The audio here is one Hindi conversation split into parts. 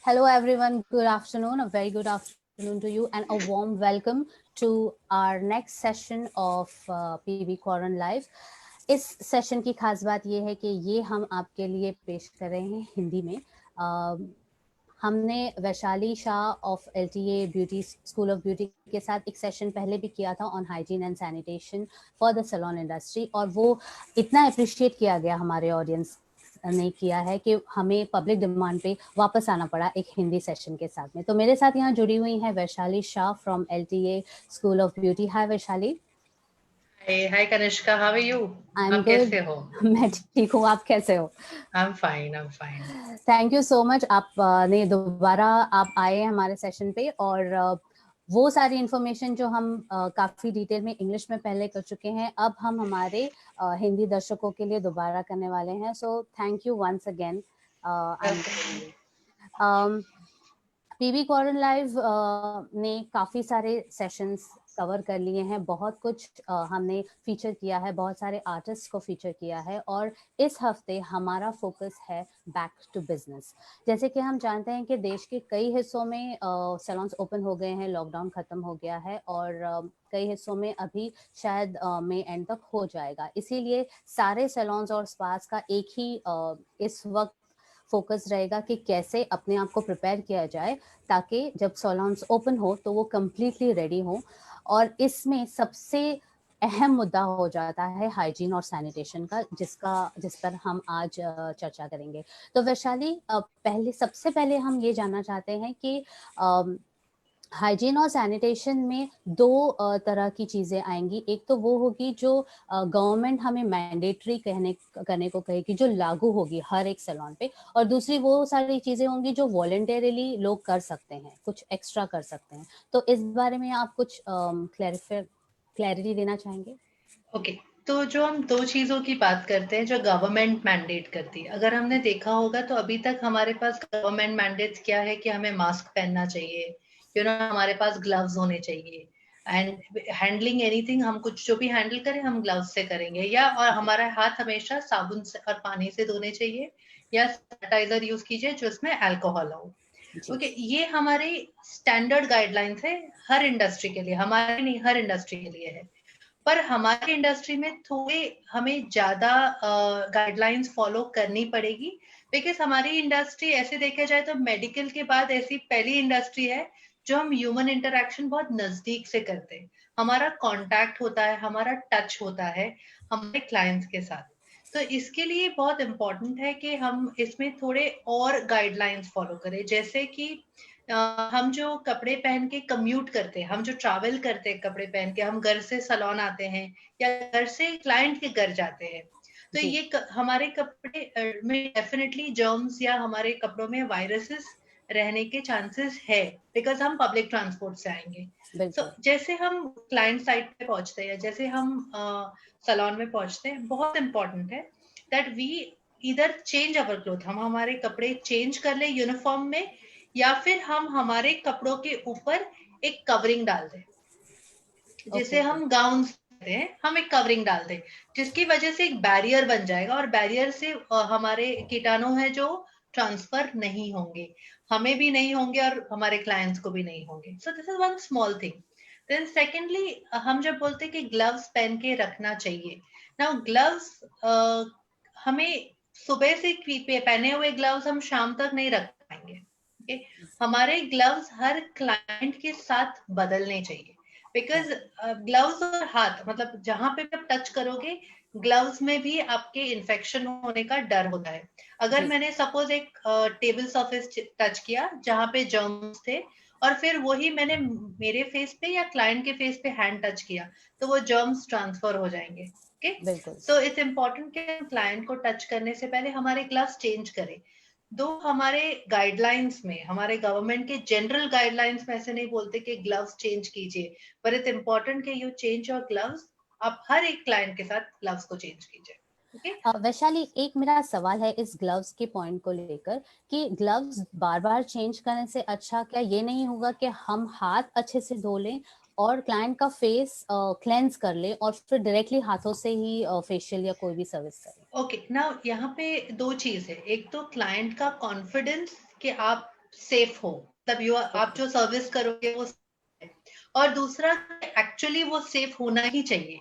Hello everyone, good afternoon, a very good afternoon to you and a warm welcome to our next session of PB Quorum Live. इस सेशन की खास बात ये है कि ये हम आपके लिए पेश कर रहे हैं हिंदी में। हमने Vaishali Shah of LTA beauty school of beauty के साथ एक सेशन पहले भी किया था on hygiene and sanitation for the salon industry, और वो इतना अप्रिशिएट किया गया हमारे ऑडियंस ने किया है कि हमें पब्लिक डिमांड पे वापस आना पड़ा एक हिंदी सेशन के साथ में। तो मेरे साथ यहाँ जुड़ी हुई है Vaishali Shah from LTA school of beauty. Hi Vaishali. Hi Kanishka, how are you? I am आप गुड। कैसे हो? मैं ठीक हूँ, आप कैसे हो? I am fine. Thank you so much. आप ने दोबारा आप आए हमारे सेशन पे, और वो सारी इन्फॉर्मेशन जो हम काफ़ी डिटेल में इंग्लिश में पहले कर चुके हैं, अब हम हमारे हिंदी दर्शकों के लिए दोबारा करने वाले हैं। So thank you once again. PB क्वारन लाइव ने काफ़ी सारे सेशंस कवर कर लिए हैं, बहुत कुछ हमने फीचर किया है, बहुत सारे आर्टिस्ट को फीचर किया है, और इस हफ्ते हमारा फोकस है बैक टू बिजनेस। जैसे कि हम जानते हैं कि देश के कई हिस्सों में सैलून्स ओपन हो गए हैं, लॉकडाउन ख़त्म हो गया है, और कई हिस्सों में अभी शायद मई एंड तक हो जाएगा। इसीलिए सारे सैलून्स और स्पास का एक ही इस वक्त फोकस रहेगा कि कैसे अपने आप को प्रिपेयर किया जाए ताकि जब सैलून्स ओपन हो तो वो कम्प्लीटली रेडी हो। और इसमें सबसे अहम मुद्दा हो जाता है हाइजीन और सैनिटेशन का, जिस पर हम आज चर्चा करेंगे। तो वैशाली, सबसे पहले हम ये जानना चाहते हैं कि हाइजीन और सैनिटेशन में दो तरह की चीज़ें आएंगी। एक तो वो होगी जो गवर्नमेंट हमें मैंडेटरी करने को कहेगी, जो लागू होगी हर एक सैलून पे, और दूसरी वो सारी चीज़ें होंगी जो वॉलंटरीली लोग कर सकते हैं, कुछ एक्स्ट्रा कर सकते हैं। तो इस बारे में आप कुछ क्लैरिटी देना चाहेंगे? ओके, तो जो हम दो चीजों की बात करते हैं जो गवर्नमेंट मैंडेट करती है, अगर हमने देखा होगा तो अभी तक हमारे पास गवर्नमेंट मैंडेट्स क्या है कि हमें मास्क पहनना चाहिए, हमारे पास ग्लव्स होने चाहिए, एंड हैंडलिंग एनीथिंग, हम कुछ जो भी हैंडल करें हम ग्लव्स से करेंगे, या और हमारा हाथ हमेशा साबुन से और पानी से धोने चाहिए, या सैनिटाइजर यूज कीजिए जो इसमें अल्कोहल हो। ओके, ये हमारी स्टैंडर्ड गाइडलाइंस है हर इंडस्ट्री के लिए, हमारे नहीं हर इंडस्ट्री के लिए है। पर हमारी इंडस्ट्री में थोड़े हमें ज्यादा गाइडलाइंस फॉलो करनी पड़ेगी, बिकॉज हमारी इंडस्ट्री ऐसे देखा जाए तो मेडिकल के बाद ऐसी पहली इंडस्ट्री है जो हम ह्यूमन इंटरेक्शन बहुत नजदीक से करते हैं, हमारा कांटेक्ट होता है, हमारा टच होता है हमारे क्लाइंट्स के साथ। तो इसके लिए बहुत इंपॉर्टेंट है कि हम इसमें थोड़े और गाइडलाइंस फॉलो करें, जैसे कि हम जो कपड़े पहन के कम्यूट करते हैं, हम जो ट्रैवल करते हैं कपड़े पहन के, हम घर से सैलून आते हैं या घर से क्लाइंट के घर जाते हैं, तो ये हमारे कपड़े में डेफिनेटली जर्म्स या हमारे कपड़ों में वायरसेस रहने के चांसेस है, बिकॉज हम पब्लिक ट्रांसपोर्ट से आएंगे। तो जैसे हम क्लाइंट साइट पे पहुंचते हैं, जैसे हम सैलून में पहुंचते हैं, बहुत इंपॉर्टेंट है दैट वी इधर चेंज अवर क्लोथ, हम हमारे कपड़े चेंज कर ले यूनिफॉर्म में, या फिर हम हमारे कपड़ों के ऊपर एक कवरिंग डाल दें, जिसे हम गाउन कहते हैं, हम एक कवरिंग डाल दें, जिसकी वजह से एक बैरियर बन जाएगा, और बैरियर से हमारे कीटाणु है जो ट्रांसफर नहीं होंगे, हमें भी नहीं होंगे और हमारे क्लाइंट्स को भी नहीं होंगे। So this is one small thing. Then secondly, हम जब बोलते हैं कि ग्लव्स पहन के रखना चाहिए, नाउ ग्लव्स हमें सुबह से पहने हुए ग्लव्स हम शाम तक नहीं रख पाएंगे। okay? हमारे ग्लव्स हर क्लाइंट के साथ बदलने चाहिए, बिकॉज ग्लव्स और हाथ, मतलब जहां पे आप टच करोगे ग्लव्स में भी आपके इन्फेक्शन होने का डर होता है। अगर मैंने सपोज एक टेबल सरफेस टच किया जहां पे जर्म्स थे, और फिर वही मैंने मेरे फेस पे या क्लाइंट के फेस पे हैंड टच किया, तो वो जर्म्स ट्रांसफर हो जाएंगे। ओके, सो इट्स इम्पोर्टेंट कि क्लाइंट को टच करने से पहले हमारे ग्लव्स चेंज करें। दो हमारे गाइडलाइंस में, हमारे गवर्नमेंट के जनरल गाइडलाइंस में ऐसे नहीं बोलते कि ग्लव्स चेंज कीजिए, पर इट्स इम्पोर्टेंट कि यू चेंज योर ग्लव्स, आप हर एक क्लाइंट के साथ ग्लव्स को चेंज कीजिए। वैशाली, एक मेरा सवाल है इस ग्लव्स के पॉइंट को लेकर कि ग्लव्स बार बार चेंज करने से अच्छा क्या ये नहीं होगा कि हम हाथ अच्छे से धो लें और क्लाइंट का फेस क्लेंस कर ले और फिर डायरेक्टली हाथों से ही फेशियल या कोई भी सर्विस करें? ओके, नाउ यहाँ पे दो चीज है, एक तो क्लाइंट का कॉन्फिडेंस कि आप सेफ हो, तब आप जो सर्विस करोगे वो, और दूसरा एक्चुअली वो सेफ होना ही चाहिए।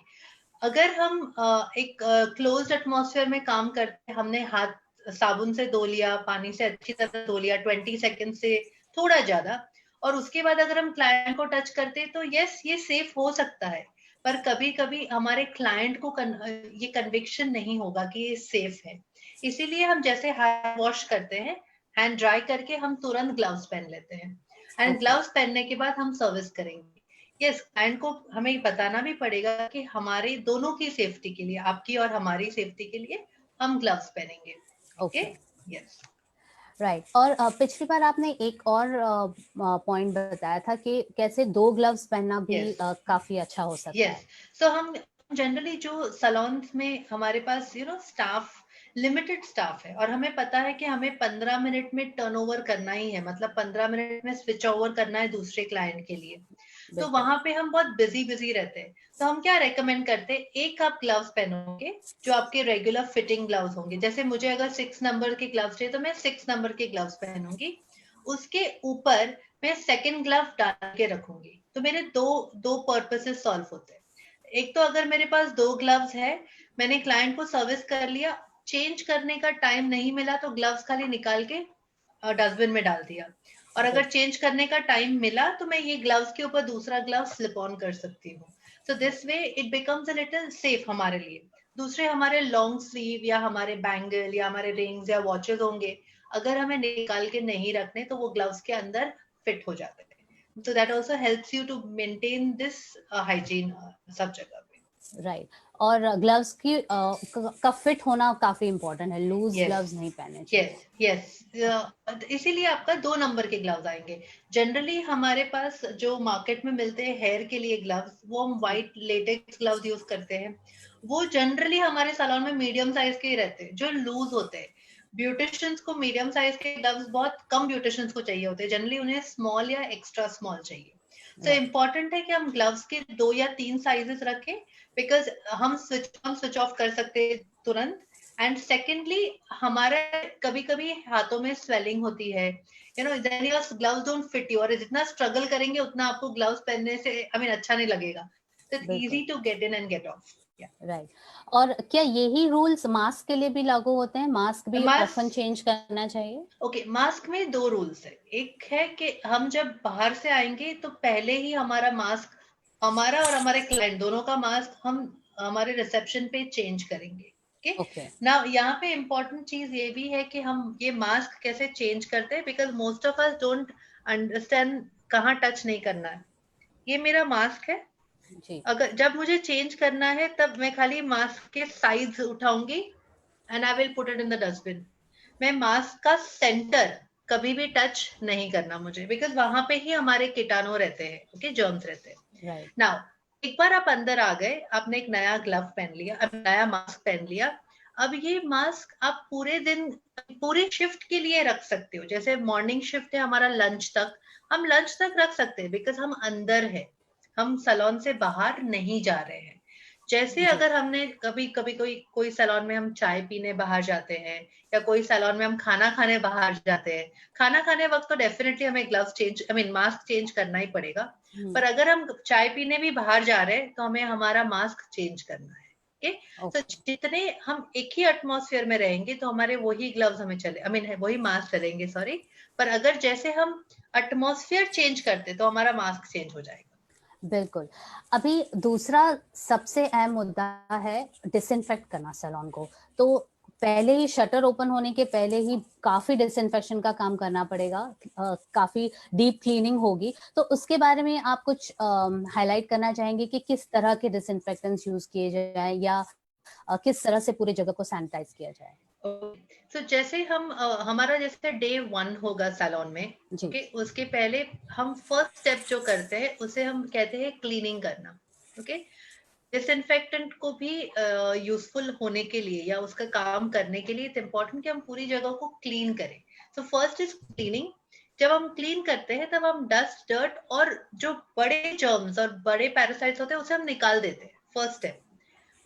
अगर हम एक क्लोज्ड एटमॉस्फेयर में काम करते हैं, हमने हाथ साबुन से धो लिया, पानी से अच्छी तरह धो लिया 20 सेकंड से थोड़ा ज्यादा, और उसके बाद अगर हम क्लाइंट को टच करते हैं तो यस ये सेफ हो सकता है, पर कभी कभी हमारे क्लाइंट को ये कन्विक्शन नहीं होगा कि ये सेफ है। इसीलिए हम जैसे हैंड वॉश करते हैं, हैंड ड्राई करके हम तुरंत ग्लव्स पहन लेते हैं, एंड ग्लव्स पहनने के बाद हम सर्विस करेंगे। यस, क्लाइंट को हमें बताना भी पड़ेगा कि हमारे दोनों की सेफ्टी के लिए, आपकी और हमारी सेफ्टी के लिए हम ग्लव्स पहनेंगे। Okay, yes, right. और पिछली बार आपने एक और पॉइंट बताया था कि कैसे 2 ग्लव्स पहनना भी काफी अच्छा हो सकता है। सो हम जनरली जो सैलून्स में हमारे पास स्टाफ, लिमिटेड स्टाफ है, और हमें पता है कि हमें 15 मिनट में टर्नओवर करना ही है, मतलब 15 मिनट में स्विच ओवर करना है दूसरे क्लाइंट के लिए, तो वहां पे हम बहुत बिजी रहते हैं। तो हम क्या रेकमेंड करते हैं, एक आप ग्लव्स पहनोगे जो आपके रेगुलर फिटिंग ग्लव्स होंगे, जैसे मुझे अगर 6 नंबर के ग्लव्स चाहिए तो मैं 6 नंबर के ग्लव्स पहनूंगी, उसके ऊपर मैं सेकंड ग्लव डाल के रखूंगी, तो मेरे दो पर्पसेस सॉल्व होते हैं। एक तो अगर मेरे पास 2 ग्लव्स है, मैंने क्लाइंट को सर्विस कर लिया, चेंज करने का टाइम नहीं मिला तो ग्लव्स खाली निकाल के डस्टबिन में डाल दिया, और अगर चेंज करने का टाइम मिला तो मैं ये ग्लव्स के ऊपर दूसरा ग्लव स्लिप ऑन कर सकती हूँ। So this way it becomes a little safe हमारे लिए। दूसरे हमारे लॉन्ग स्लीव या हमारे बैंगल या हमारे रिंग्स या वॉचेस होंगे, अगर हमें निकाल के नहीं रखने तो वो ग्लव्स के अंदर फिट हो जाते हैं। So that also helps you to maintain this hygiene सब जगह पे। राइट। और ग्लव्स की का फिट होना काफी इम्पोर्टेंट है, लूज ग्लव्स नहीं पहनने चाहिए। यस, इसीलिए आपका 2 नंबर के ग्लव्स आएंगे। जनरली हमारे पास जो मार्केट में मिलते हैं हेयर के लिए ग्लव्स, वो हम व्हाइट लेटेक्स ग्लव्स यूज करते हैं, वो जनरली हमारे सैलून में मीडियम साइज के ही रहते हैं जो लूज होते हैं। ब्यूटिशियंस को मीडियम साइज के ग्लव्स बहुत कम ब्यूटिशियंस को चाहिए होते हैं, जनरली उन्हें स्मॉल या एक्स्ट्रा स्मॉल चाहिए। तो इम्पोर्टेंट है कि हम ग्लव्स के 2 या 3 साइजेस रखें, बिकॉज हम स्विच ऑफ कर सकते हैं तुरंत, एंड सेकेंडली हमारे कभी कभी हाथों में स्वेलिंग होती है, then your gloves don't fit you, और जितना स्ट्रगल करेंगे उतना आपको ग्लव्स पहनने से अच्छा नहीं लगेगा, तो it's easy to get in and get off. Right. और क्या यही रूल्स मास्क के लिए भी लागू होते हैं? मास्क भी ऑफन चेंज करना चाहिए? ओके, मास्क में 2 रूल्स है। एक है कि हम जब बाहर से आएंगे तो पहले ही हमारा मास्क, हमारा और हमारे क्लाइंट दोनों का मास्क हम हमारे रिसेप्शन पे चेंज करेंगे। ओके, नाउ यहाँ पे इम्पोर्टेंट चीज ये भी है कि हम ये मास्क कैसे चेंज करते हैं, because most of us don't understand कहाँ टच नहीं करना है। ये मेरा मास्क है जी। अगर जब मुझे चेंज करना है तब मैं खाली मास्क के साइड्स उठाऊंगी and I will put it in the dustbin. मैं मास्क का सेंटर कभी भी टच नहीं करना मुझे, बिकॉज वहां पे ही हमारे कीटाणु रहते हैं, ओके, जर्म्स रहते हैं। नाउ एक बार आप अंदर आ गए, आपने एक नया ग्लव पहन लिया, अब नया मास्क पहन लिया, अब ये मास्क आप पूरे दिन, पूरी शिफ्ट के लिए रख सकते हो। जैसे मॉर्निंग शिफ्ट है हमारा लंच तक, हम लंच तक रख सकते हैं, बिकॉज हम अंदर है, हम सैलून से बाहर नहीं जा रहे हैं। जैसे अगर हमने कभी कभी कोई सैलून में हम चाय पीने बाहर जाते हैं, या कोई सैलून में हम खाना खाने बाहर जाते हैं, खाना खाने वक्त तो डेफिनेटली हमें ग्लव्स चेंज, मास्क चेंज करना ही पड़ेगा, पर अगर हम चाय पीने भी बाहर जा रहे हैं तो हमें हमारा मास्क चेंज करना है। तो जितने हम एक ही एटमॉस्फेयर में रहेंगे तो हमारे वही ग्लव्स हमें चले, वही मास्क चलेंगे, सॉरी, पर अगर जैसे हम एटमॉस्फेयर चेंज करते तो हमारा मास्क चेंज हो जाएगा। बिल्कुल। अभी दूसरा सबसे अहम मुद्दा है डिसइंफेक्ट करना सैलून को। तो पहले ही शटर ओपन होने के पहले ही काफी डिसइंफेक्शन का काम करना पड़ेगा, काफी डीप क्लीनिंग होगी। तो उसके बारे में आप कुछ हाईलाइट करना चाहेंगे कि किस तरह के डिसइंफेक्टेंट्स यूज किए जाए, या किस तरह से पूरी जगह को सैनिटाइज किया जाए? तो जैसे हम हमारा जैसे डे 1 होगा सैलून में, ओके, उसके पहले हम फर्स्ट स्टेप जो करते हैं उसे हम कहते हैं क्लीनिंग करना। ओके, डिसइंफेक्टेंट को भी यूजफुल होने के लिए या उसका काम करने के लिए इट्स इम्पोर्टेंट कि हम पूरी जगह को क्लीन करें। So first is cleaning. जब हम क्लीन करते हैं तब हम डस्ट, डर्ट और जो बड़े जर्म्स और बड़े पैरासाइट्स होते हैं उसे हम निकाल देते हैं, फर्स्ट स्टेप।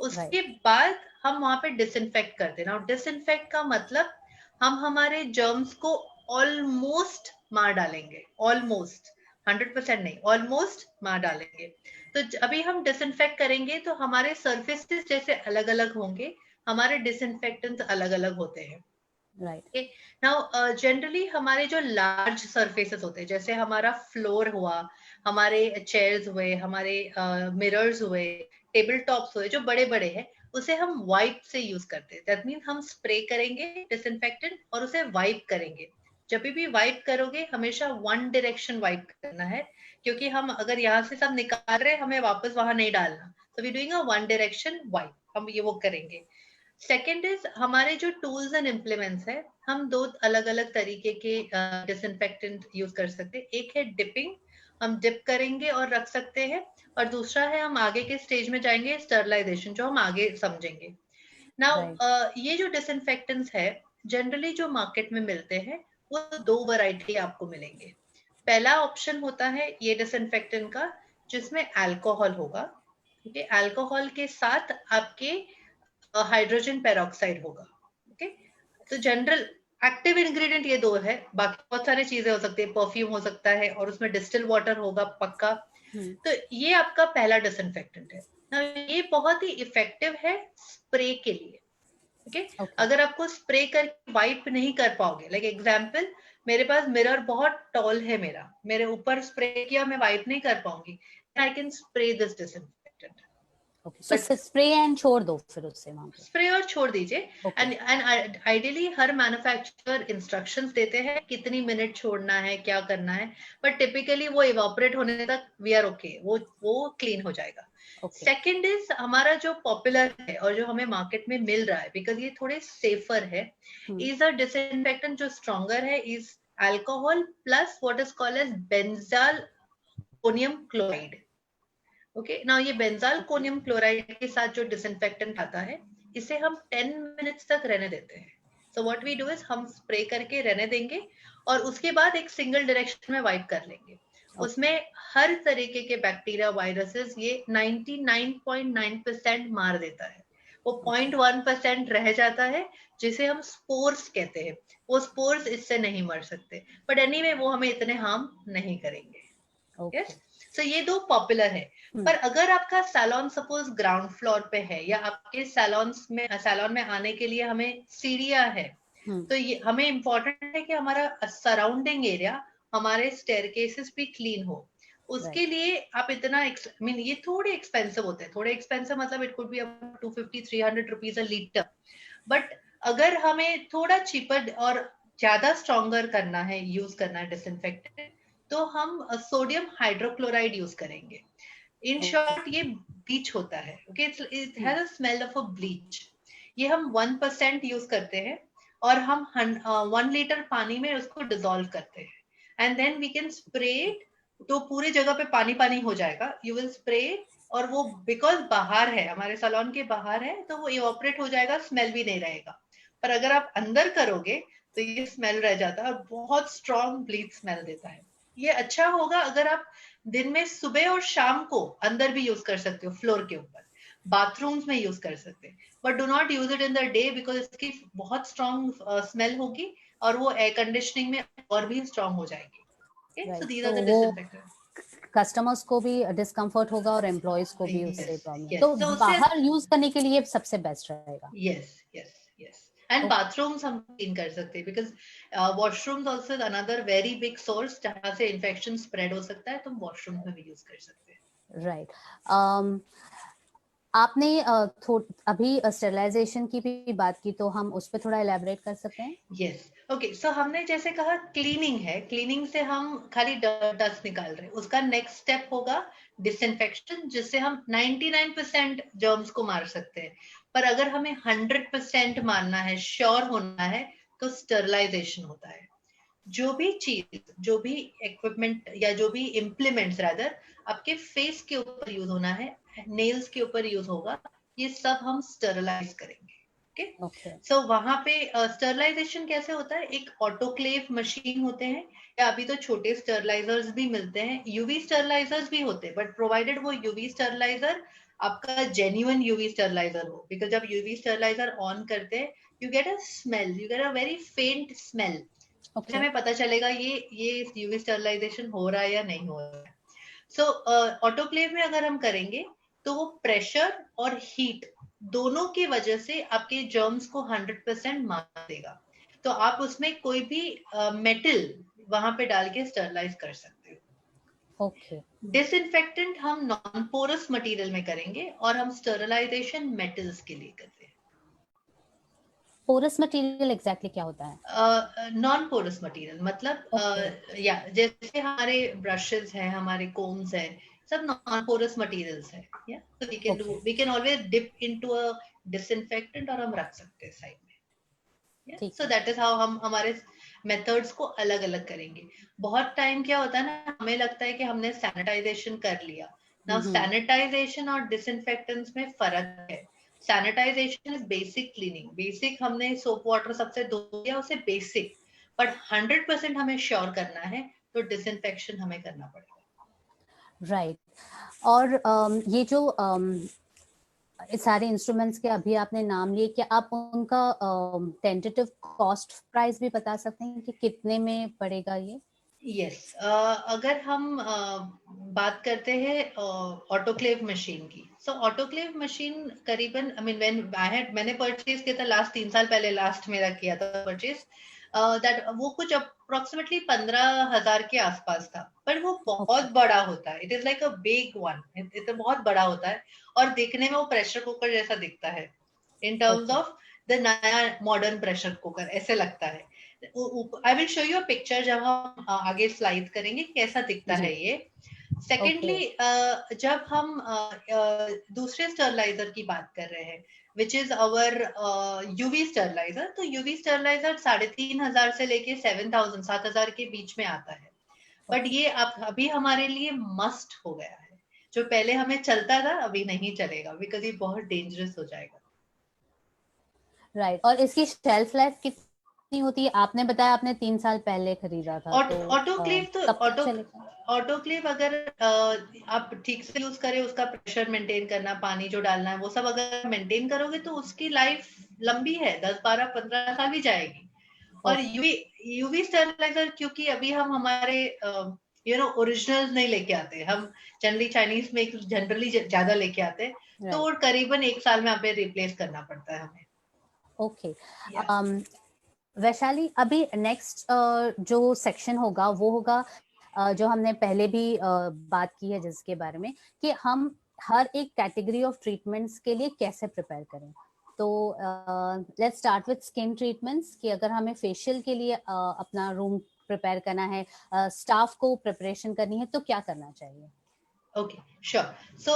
उसके बाद हम वहां पे डिसइंफेक्ट करते हैं। डिसइंफेक्ट का मतलब हम हमारे जर्म्स को ऑलमोस्ट मार डालेंगे, ऑलमोस्ट 100% नहीं, ऑलमोस्ट मार डालेंगे। तो अभी हम डिसइंफेक्ट करेंगे तो हमारे सर्फेसेस जैसे अलग अलग होंगे, हमारे डिसइंफेक्टेंट्स अलग अलग होते हैं। राइट। नाउ जनरली हमारे जो लार्ज सरफेसेस होते हैं, जैसे हमारा फ्लोर हुआ, हमारे चेयर्स हुए, हमारे मिरर्स हुए, टेबल टॉप्स हुए, जो बड़े बड़े हैं, उसे हम वाइप से यूज करते हैं। दैट मीन हम स्प्रे करेंगे डिसइंफेक्टेंट और उसे वाइप करेंगे। जब भी वाइप करोगे हमेशा वन डायरेक्शन वाइप करना है, क्योंकि हम अगर यहाँ से सब निकाल रहे हैं हमें वापस वहां नहीं डालना। तो we doing a one direction wipe, हम ये वो करेंगे। सेकेंड इज हमारे जो टूल्स एंड इम्प्लीमेंट्स है, हम दो अलग अलग तरीके के डिसइंफेक्टेंट यूज कर सकते हैं। एक है डिपिंग, हम डिप करेंगे और रख सकते हैं, और दूसरा है हम आगे के स्टेज में जाएंगे स्टरलाइजेशन, जो हम आगे समझेंगे। राइट। नाउ ये जो डिसइंफेक्टेंट्स है जनरली जो मार्केट में मिलते हैं वो दो वैरायटी आपको मिलेंगे। पहला ऑप्शन होता है ये डिसइंफेक्टेंट का जिसमें अल्कोहल होगा, ठीक है, अल्कोहल के साथ आपके हाइड्रोजन पेरोक्साइड होगा। ओके, तो जनरल एक्टिव इंग्रेडिएंट ये दो है, बाकी बहुत सारी चीजें हो सकती है, परफ्यूम हो सकता है और उसमें डिस्टिल वाटर होगा पक्का। तो ये आपका पहला डिसइंफेक्टेंट है। ये बहुत ही इफेक्टिव है स्प्रे के लिए। ओके, अगर आपको स्प्रे कर वाइप नहीं कर पाओगे, लाइक एग्जांपल मेरे पास मिरर बहुत टॉल है, मेरे ऊपर स्प्रे किया मैं वाइप नहीं कर पाऊंगी, I can spray this disinfectant. Okay, so spray and छोड़ दो फिर उससे वहां पे। स्प्रे और छोड़ दीजिए। Okay. And ideally her manufacturer instructions देते हैं कितनी मिनट छोड़ना है, क्या करना है, बट टिपिकली वो इवापोरेट होने तक वी आर ओके, वो क्लीन हो जाएगा। ओके। सेकंड इज हमारा जो पॉपुलर है और जो हमें मार्केट में मिल रहा है बिकॉज ये थोड़े सेफर है, इज अ डिसइंफेक्टेंट जो स्ट्रॉन्गर है, is alcohol plus what is called as benzalkonium chloride. Okay, now ये बेंजालकोनियम क्लोराइड के साथ जो डिसइंफेक्टेंट आता है, इसे हम 10 मिनट्स तक रहने देते हैं। So what we do is हम स्प्रे करके रहने देंगे और उसके बाद एक सिंगल डायरेक्शन में वाइप कर लेंगे। उसमें हर तरीके के बैक्टीरिया वायरसेस ये 99.9% मार देता है। वो 0.1% रह जाता है जिसे हम स्पोर्स कहते हैं। वो स्पोर्स इससे नहीं मर सकते, बट एनीवे वो हमें इतने हार्म नहीं करेंगे। यस, सो ये दो पॉपुलर है। पर अगर आपका सैलून सपोज ग्राउंड फ्लोर पे है या आपके सैलून में आने के लिए हमें सीढ़ियां है, तो ये हमें इम्पोर्टेंट है कि हमारा सराउंडिंग एरिया, हमारे स्टेयरकेसेस भी क्लीन हो। उसके लिए आप इतना मीन ये थोड़े एक्सपेंसिव होते हैं, थोड़े एक्सपेंसिव मतलब it could be 250-300 rupees a litre. But अगर हमें थोड़ा चीपर और ज्यादा स्ट्रॉन्गर करना है, यूज करना है डिसइंफेक्टेंट, तो हम सोडियम हाइड्रोक्लोराइड यूज करेंगे। इन शॉर्ट ये ब्लीच होता है। Okay, it has a smell of a bleach. ये हम 1% यूज करते हैं और हम 1 लीटर पानी में उसको डिसॉल्व करते हैं and then we can spray. तो पूरी जगह पे पानी पानी हो जाएगा, यू विल स्प्रे, और वो बिकॉज बाहर है, हमारे सैलून के बाहर है, तो वो इवापोरेट हो जाएगा, स्मेल भी नहीं रहेगा। पर अगर आप अंदर करोगे तो ये स्मेल रह जाता है और बहुत स्ट्रॉन्ग ब्लीच स्मेल देता है। ये अच्छा होगा अगर आप दिन में सुबह और शाम को अंदर भी यूज कर सकते हो, फ्लोर के ऊपर, बाथरूम्स में यूज कर सकते हैं, but do not use it in the day because इसकी बहुत स्ट्रॉन्ग स्मेल होगी और वो एयर कंडीशनिंग में और भी स्ट्रॉन्ग हो जाएगी। So these are the disinfectants. Customers को भी डिस्कंफर्ट होगा और एम्प्लॉयज को भी उससे प्रॉब्लम, तो so बाहर यूज करने के लिए सबसे बेस्ट रहेगा। Yes yes yes, and bathrooms हम क्लीन कर सकते हैं because washrooms also another very big source जहां से इन्फेक्शन स्प्रेड हो सकता है, तो वॉशरूम में भी यूज कर सकते हैं। राइट। आपने अभी स्टेरिलाइजेशन की भी बात की, तो हम उस पर थोड़ा इलेबोरेट कर सकते हैं? यस, ओके, सो हमने जैसे कहा क्लीनिंग है, क्लीनिंग से हम खाली डस्ट निकाल रहे हैं, उसका नेक्स्ट स्टेप होगा डिसइंफेक्शन, जिससे हम 99% जर्म्स को मार सकते हैं। पर अगर हमें 100% मारना है, श्योर होना है, तो स्टरलाइजेशन होता है। जो भी चीज, जो भी इक्विपमेंट या जो भी इम्प्लीमेंट्स रादर आपके फेस के ऊपर यूज होना है, नेल्स के ऊपर यूज होगा, ये सब हम स्टरलाइज करेंगे। ओके, सो वहां पे स्टरलाइजेशन कैसे होता है, एक ऑटोक्लेव मशीन होते हैं, या अभी तो छोटे स्टरलाइजर्स भी मिलते हैं, यूवी स्टरलाइजर्स भी होते हैं, बट प्रोवाइडेड वो यूवी स्टरलाइजर आपका जेन्युइन यूवी स्टरलाइजर हो, बिकॉज जब यूवी स्टरलाइजर ऑन करते हैं you get a smell, you get a very फेंट स्मेल, Okay. हमें पता चलेगा ये यूवी स्टरलाइजेशन हो रहा है या नहीं हो रहा है। सो ऑटोक्लेव में अगर हम करेंगे तो वो प्रेशर और हीट दोनों की वजह से आपके जर्म्स को 100% मार देगा। तो आप उसमें कोई भी मेटल वहां पे डाल के स्टरलाइज कर सकते हो। ओके, डिसइंफेक्टेंट हम नॉन पोरस मटेरियल में करेंगे और हम स्टरलाइजेशन मेटल्स के लिए करते हैं। पोरस मटेरियल एग्जैक्टली क्या होता है? नॉन पोरस मटेरियल मतलब ओके, या जैसे हमारे ब्रशेस हैं, हमारे कोम्स हैं, सब नॉन पोरस मटेरियल्स हैं। या तो okay, we can always dip into a disinfectant और हम रख सकते हैं साइड में। ठीक सो है। दैट इज हाउ हम हमारे मेथड्स को अलग अलग करेंगे। बहुत टाइम क्या होता है ना, हमें लगता है कि हमने सैनिटाइजेशन कर लिया। नाउ सैनिटाइजेशन और डिसइंफेक्टेंट्स में फर्क है। Sanitisation is basic cleaning, basic हमने सोप वाटर सबसे धो दिया उसे बेसिक, बट 100% हमें श्योर करना है तो डिसइंफेक्शन हमें करना पड़ेगा। राइट। और ये जो सारे इंस्ट्रूमेंट्स के अभी आपने नाम लिए, क्या आप उनका टेंटेटिव कॉस्ट प्राइस भी बता सकते हैं कि कितने में पड़ेगा ये? यस अगर हम बात करते हैं ऑटोक्लेव मशीन की, सो ऑटोक्लेव मशीन करीबन आई मीन मैंने परचेज किया था लास्ट 3 साल पहले, लास्ट मेरा किया था परचेज, दैट वो कुछ अप्रोक्सीमेटली 15,000 के आसपास था। पर वो ओके, बहुत बड़ा होता है, it is like a big one, इतना बहुत बड़ा होता है और देखने में वो प्रेशर कुकर जैसा दिखता है। In terms okay, of the नया मॉडर्न प्रेशर कुकर ऐसे लगता है। I will show you a picture जब हम आगे स्लाइड करेंगे कैसा दिखता जी, है ये। ओके, सेकेंडली जब हम दूसरे स्टरलाइजर की बात कर रहे हैं which is our UV steriliser, तो यूवी स्टरलाइजर 3,500 से लेके 7,000 7,000 के बीच में आता है। बट ओके, ये अब अभी हमारे लिए मस्ट हो गया है। जो पहले हमें चलता था अभी नहीं चलेगा, बिकॉज ये बहुत डेंजरस हो जाएगा। राइट। और इसकी शेल्फ लाइफ कितनी होती है? आपने बताया आपने 3 साल पहले खरीदा था, तो ऑटोक्लेव तो कब तक चलेगा? ऑटोक्लेव अगर आप ठीक से यूज करें, उसका प्रेशर मेंटेन करना, पानी जो डालना है वो सब अगर मेंटेन करोगे तो उसकी लाइफ लंबी है, 10 12 15 साल भी जाएगी। और ओके, यूवी स्टरलाइजर क्योंकि अभी हम हमारे ओरिजिनल नहीं लेके आते, हम जनरली चाइनीज में जनरली ज्यादा लेके आते हैं, तो राइट, वो करीबन 1 साल में हमें रिप्लेस करना पड़ता है हमें। ओके। या वैशाली, अभी नेक्स्ट जो सेक्शन होगा वो होगा जो हमने पहले भी बात की है, जिसके बारे में कि हम हर एक कैटेगरी ऑफ ट्रीटमेंट्स के लिए कैसे प्रिपेयर करें। तो let's start with skin treatments, कि अगर हमें फेशियल के लिए अपना रूम प्रिपेयर करना है, स्टाफ को प्रिपरेशन करनी है, तो क्या करना चाहिए? Okay sure. सो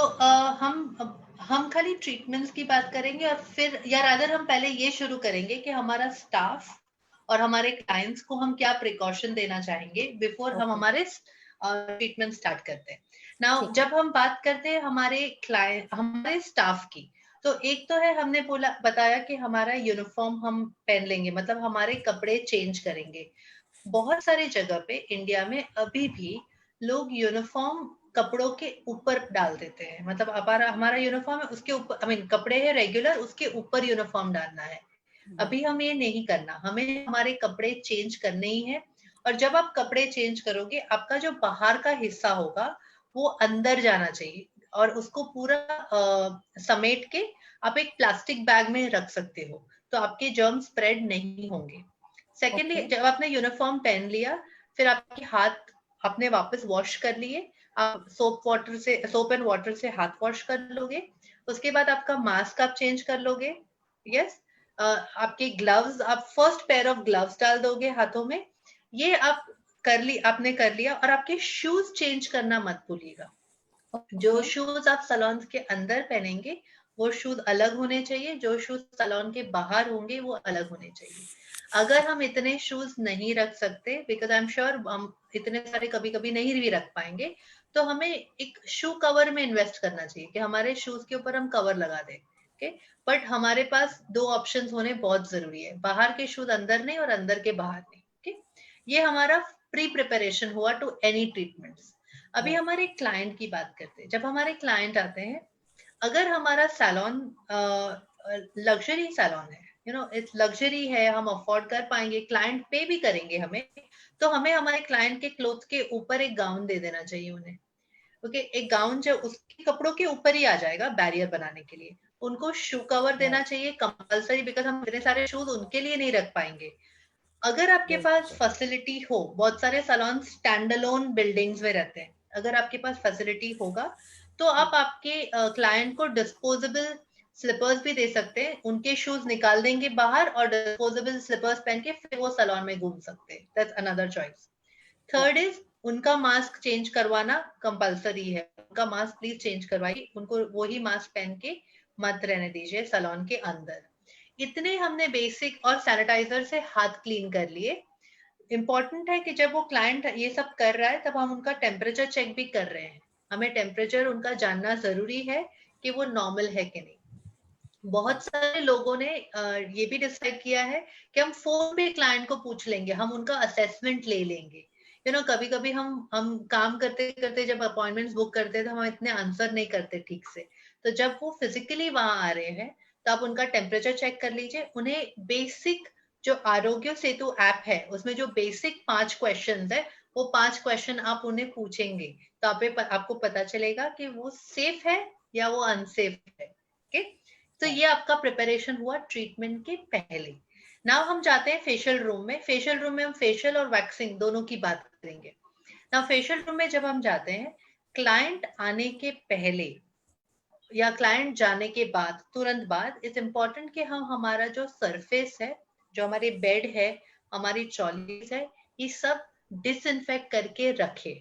हम खाली ट्रीटमेंट्स की बात करेंगे और फिर या रादर हम पहले ये शुरू करेंगे कि हमारा स्टाफ और हमारे क्लाइंट्स को हम क्या प्रिकॉशन देना चाहेंगे बिफोर हम ओके, हमारे ट्रीटमेंट स्टार्ट करते हैं। नाउ ठीक है, जब हम बात करते हैं हमारे क्लाइंट हमारे स्टाफ की, तो एक तो है हमने बताया कि हमारा यूनिफॉर्म हम पहन लेंगे, मतलब हमारे कपड़े चेंज करेंगे। बहुत सारी जगह पे इंडिया में अभी भी लोग यूनिफॉर्म कपड़ों के ऊपर डाल देते हैं, मतलब हमारा हमारा यूनिफॉर्म है उसके ऊपर, आई मीन कपड़े है रेगुलर उसके ऊपर यूनिफॉर्म डालना है। राइट, अभी हमें ये नहीं करना, हमें हमारे कपड़े चेंज करने ही है। और जब आप कपड़े चेंज करोगे आपका जो बाहर का हिस्सा होगा वो अंदर जाना चाहिए और उसको पूरा समेट के आप एक प्लास्टिक बैग में रख सकते हो, तो आपके जर्म स्प्रेड नहीं होंगे। सेकेंडली ओके, जब आपने यूनिफॉर्म पहन लिया, फिर आपके हाथ आपने वापस वॉश कर लिए, आप सोप एंड वाटर से हाथ वॉश कर लोगे। उसके बाद आपका मास्क आप चेंज कर लोगे। यस आपके ग्लव्स, आप फर्स्ट पेयर ऑफ ग्लव्स डाल दोगे हाथों में। ये आप आपने कर लिया, और आपके शूज चेंज करना मत भूलिएगा। जो ओके, शूज आप सलोन के अंदर पहनेंगे वो शूज अलग होने चाहिए, जो शूज सलोन के बाहर होंगे वो अलग होने चाहिए। अगर हम इतने शूज नहीं रख सकते, बिकॉज आई एम श्योर हम इतने सारे कभी कभी नहीं भी रख पाएंगे, तो हमें एक शू कवर में इन्वेस्ट करना चाहिए कि हमारे शूज के ऊपर हम कवर लगा दें। ओके, बट हमारे पास 2 ऑप्शंस होने बहुत जरूरी है, बाहर के शूज अंदर नहीं और अंदर के बाहर नहीं। ओके, ये हमारा प्री प्रिपरेशन हुआ टू एनी ट्रीटमेंट्स। अभी राइट, हमारे क्लाइंट की बात करते हैं। जब हमारे क्लाइंट आते हैं, अगर हमारा सैलून लग्जरी सैलून है, इट्स लग्जरी है, हम अफोर्ड कर पाएंगे, क्लाइंट पे भी करेंगे हमें, तो हमें हमारे क्लाइंट के क्लोथ के ऊपर एक गाउन दे देना चाहिए उन्हें। ओके, एक गाउन जो उसके कपड़ों के ऊपर ही आ जाएगा बैरियर बनाने के लिए। उनको शू कवर देना चाहिए कंपलसरी, बिकॉज हम इतने सारे शूज उनके लिए नहीं रख पाएंगे। अगर आपके पास फैसिलिटी हो, बहुत सारे सैलून स्टैंड अलोन बिल्डिंग्स में रहते हैं, अगर आपके पास फैसिलिटी होगा तो आप आपके क्लाइंट को डिस्पोजेबल स्लीपर्स भी दे सकते हैं, उनके शूज निकाल देंगे बाहर और डिस्पोजेबल स्लीपर्स पहन के फिर वो सैलून में घूम सकते हैं। That's another choice. Third is उनका मास्क चेंज करवाना कंपलसरी है, उनका मास्क प्लीज चेंज करवाइए, उनको वही मास्क पहन के मत रहने दीजिए सैलून के अंदर। इतने हमने बेसिक, और सैनिटाइजर से हाथ क्लीन कर लिए। इंपॉर्टेंट है कि जब वो क्लाइंट ये सब कर रहा है तब हम उनका टेम्परेचर चेक भी कर रहे हैं, हमें टेम्परेचर उनका जानना जरूरी है कि वो नॉर्मल है कि नहीं। बहुत सारे लोगों ने ये भी डिसाइड किया है कि हम फोन पे क्लाइंट को पूछ लेंगे, हम उनका असेसमेंट ले लेंगे। कभी कभी हम काम करते करते जब अपॉइंटमेंट्स बुक करते हैं तो हम इतने आंसर नहीं करते ठीक से, तो जब वो फिजिकली वहां आ रहे हैं तो आप उनका टेम्परेचर चेक कर लीजिए। उन्हें बेसिक जो आरोग्य सेतु ऐप है उसमें जो बेसिक 5 क्वेश्चन है, वो 5 क्वेश्चन आप उन्हें पूछेंगे तो आपको पता चलेगा कि वो सेफ है या वो अनसेफ है। ओके, तो ये आपका प्रिपरेशन हुआ ट्रीटमेंट के पहले। नाउ हम जाते हैं फेशियल रूम में। फेशियल रूम में हम फेशियल और वैक्सिंग दोनों की बात करेंगे। नाउ फेशियल रूम में जब हम जाते हैं, क्लाइंट आने के पहले या क्लाइंट जाने के बाद तुरंत बाद इट्स इम्पोर्टेंट कि हम हमारा जो सरफेस है, जो हमारी बेड है, हमारी ट्रॉलीज है, ये सब डिसइंफेक्ट करके रखे।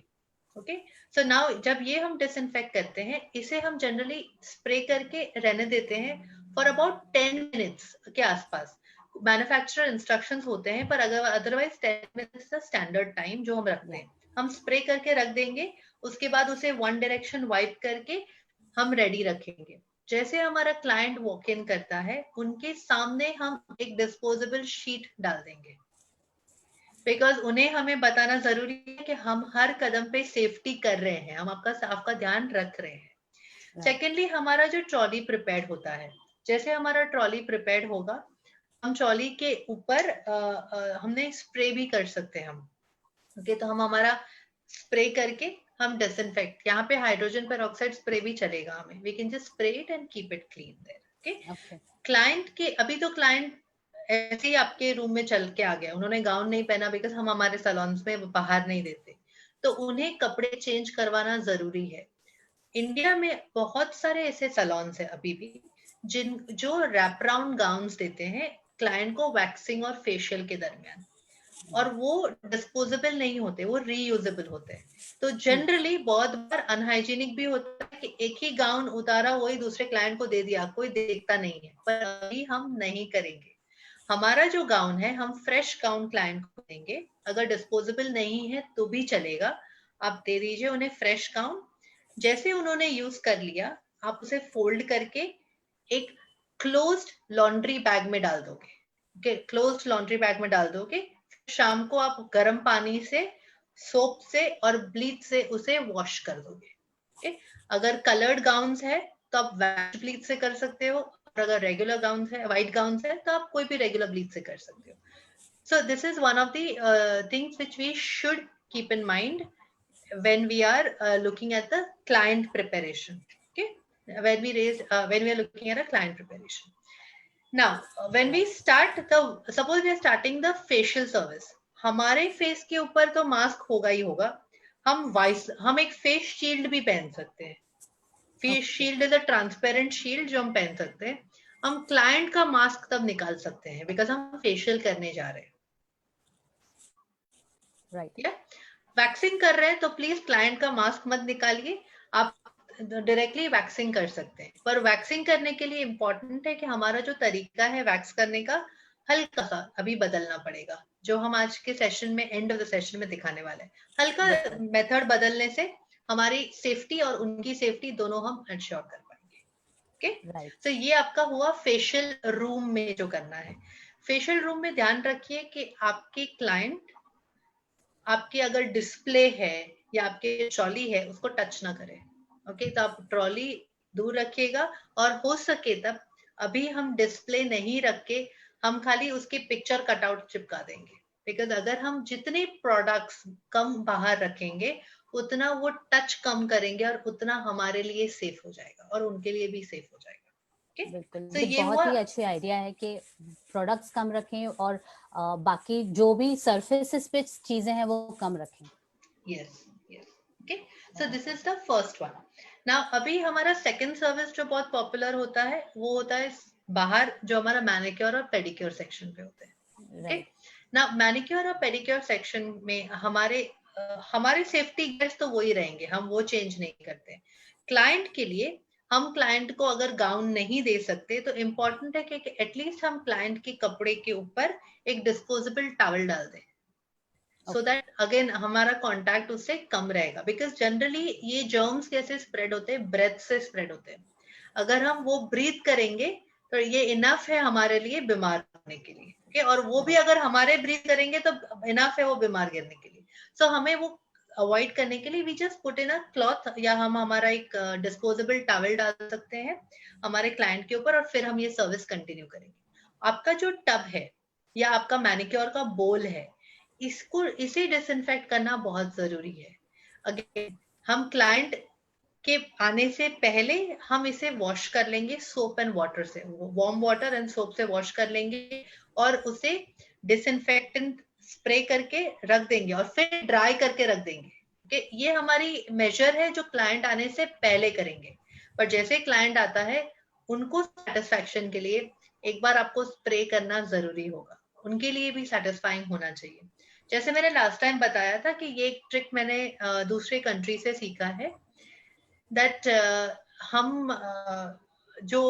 ओके, सो नाउ जब ये हम डिसइंफेक्ट करते हैं, इसे हम जनरली स्प्रे करके रहने देते हैं फॉर अबाउट 10 मिनट्स के आसपास। मैन्युफैक्चरर इंस्ट्रक्शंस होते हैं, पर अगर अदरवाइज 10 मिनट्स का स्टैंडर्ड टाइम जो हम रखते हैं, हम स्प्रे करके रख देंगे। उसके बाद उसे वन डायरेक्शन वाइप करके हम रेडी रखेंगे। जैसे हमारा क्लाइंट वॉक इन करता है, उनके सामने हम एक डिस्पोजेबल शीट डाल देंगे, बिकॉज उन्हें हमें बताना जरूरी है कि हम हर कदम पे सेफ्टी कर रहे हैं, हम आपका ध्यान रख रहे हैं। सेकेंडली, हमारा जो ट्रॉली प्रिपेयर्ड होता है, जैसे हमारा ट्रॉली प्रिपेयर्ड होगा, हम ट्रॉली के ऊपर हमने स्प्रे भी कर सकते हैं हम। ओके, तो हम हमारा स्प्रे करके हम डिसइंफेक्ट, यहाँ पे हाइड्रोजन पेरोक्साइड स्प्रे भी चलेगा हमें, we can just spray it and keep it clean there. Okay, client के अभी तो क्लाइंट ऐसे ही आपके रूम में चल के आ गया, उन्होंने गाउन नहीं पहना, बिकॉज हम हमारे सैलून्स में बाहर नहीं देते, तो उन्हें कपड़े चेंज करवाना जरूरी है। इंडिया में बहुत सारे ऐसे सैलून्स है अभी भी जो रैप राउंड गाउन्स देते हैं क्लाइंट को वैक्सिंग और फेशियल के दरमियान, और वो डिस्पोजेबल नहीं होते, वो रीयूजेबल होते हैं। तो जनरली बहुत बार अनहाइजीनिक भी होता है कि एक ही गाउन उतारा, वही दूसरे क्लाइंट को दे दिया, कोई देखता नहीं है, पर अभी हम नहीं करेंगे। हमारा जो गाउन है, हम फ्रेश गाउन क्लाइंट को देंगे, अगर डिस्पोजेबल नहीं है तो भी चलेगा, आप दे दीजिए उन्हें फ्रेश गाउन। जैसे उन्होंने यूज कर लिया, आप उसे फोल्ड करके एक क्लोज्ड लॉन्ड्री बैग में डाल दोगे। क्लोज्ड लॉन्ड्री बैग में डाल दोगे, शाम को आप गर्म पानी से, सोप से और ब्लीच से उसे वॉश कर दोगे। okay? अगर कलर्ड गाउन्स है तो आप वेट ब्लीच से कर सकते हो, और अगर रेगुलर गाउन्स है, व्हाइट गाउन्स है, तो आप कोई भी रेगुलर ब्लीच से कर सकते हो। So this is one of the things which we should keep in mind when we are looking at the client preparation. Okay, when we are looking at a client preparation. Now, when we start suppose we are starting the facial service, हमारे फेस के ऊपर तो मास्क होगा ही होगा, हम एक फेस शील्ड भी पहन सकते हैं। Face shield is a transparent shield जो हम पहन सकते हैं। हम क्लाइंट का मास्क तब निकाल सकते हैं बिकॉज हम फेशियल करने जा रहे हैं। राइट, वैक्सिंग कर रहे हैं तो प्लीज क्लाइंट का मास्क मत निकालिए, आप डायरेक्टली वैक्सिंग कर सकते हैं। पर वैक्सिंग करने के लिए इंपॉर्टेंट है कि हमारा जो तरीका है वैक्स करने का, हल्का सा अभी बदलना पड़ेगा, जो हम आज के सेशन में, एंड ऑफ द सेशन में दिखाने वाले हैं। हल्का मेथड बदलने से हमारी सेफ्टी और उनकी सेफ्टी दोनों हम इंश्योर कर पाएंगे। ओके, तो ये आपका हुआ फेशियल रूम में जो करना है। फेशियल रूम में ध्यान रखिए कि आपके क्लाइंट आपके अगर डिस्प्ले है या आपके ट्रॉली है उसको टच ना करें। ओके, तो आप ट्रॉली दूर रखिएगा, और हो सके तब, अभी हम डिस्प्ले नहीं रख के हम खाली उसकी पिक्चर कटआउट चिपका देंगे। बिकॉज अगर हम जितने प्रोडक्ट्स कम बाहर रखेंगे उतना वो टच कम करेंगे और उतना हमारे लिए सेफ हो जाएगा और उनके लिए भी सेफ हो जाएगा। बिल्कुल, तो ये ये बहुत हुआ। ही अच्छी आइडिया है कि प्रोडक्ट्स कम रखें और बाकी जो भी सरफेसेस पे चीजें हैं वो कम रखें। Yes yes okay, so this is the first one. Now अभी हमारा सेकंड सर्विस जो बहुत पॉपुलर होता है वो होता है बाहर, जो हमारा मैनिक्योर और पेडिक्योर सेक्शन पे होते हैं। ओके, ना मैनिक्योर और पेडिक्योर सेक्शन में हमारे सेफ्टी गेट्स तो वही रहेंगे, हम वो चेंज नहीं करते। क्लाइंट के लिए हम क्लाइंट को अगर गाउन नहीं दे सकते तो इम्पोर्टेंट है कि एटलीस्ट हम क्लाइंट के कपड़े के ऊपर एक डिस्पोजेबल टॉवल डाल दें, सो दैट अगेन हमारा कांटेक्ट उससे कम रहेगा। बिकॉज जनरली ये जर्म्स कैसे स्प्रेड होते हैं, ब्रेथ से स्प्रेड होते हैं। अगर हम वो ब्रीथ करेंगे तो ये इनफ है हमारे लिए बीमार होने के लिए। ओके, और वो भी अगर हमारे ब्रीथ करेंगे तो इनफ है वो बीमार गिरने के लिए। सो हमें वो अवॉइड करने के लिए we just put in a cloth, या हम हमारा एक डिस्पोजेबल टॉवल डाल सकते हैं हमारे क्लाइंट के ऊपर, और फिर हम ये सर्विस कंटिन्यू करेंगे। आपका जो टब है या आपका मैनिक्योर का बोल है, इसे डिसइंफेक्ट करना बहुत जरूरी है। अगेन हम क्लाइंट के आने से पहले हम इसे वॉश कर लेंगे सोप एंड वाटर से, वार्म वाटर एंड सोप से वॉश कर लेंगे और उसे डिसइंफेक्टेंट स्प्रे करके रख देंगे और फिर ड्राई करके रख देंगे। कि ये हमारी मेजर है जो क्लाइंट आने से पहले करेंगे। पर जैसे क्लाइंट आता है उनको सेटिस्फैक्शन के लिए एक बार आपको स्प्रे करना जरूरी होगा, उनके लिए भी सेटिस्फाइंग होना चाहिए। जैसे मैंने लास्ट टाइम बताया था कि ये एक ट्रिक मैंने दूसरे कंट्री से सीखा है, दैट हम जो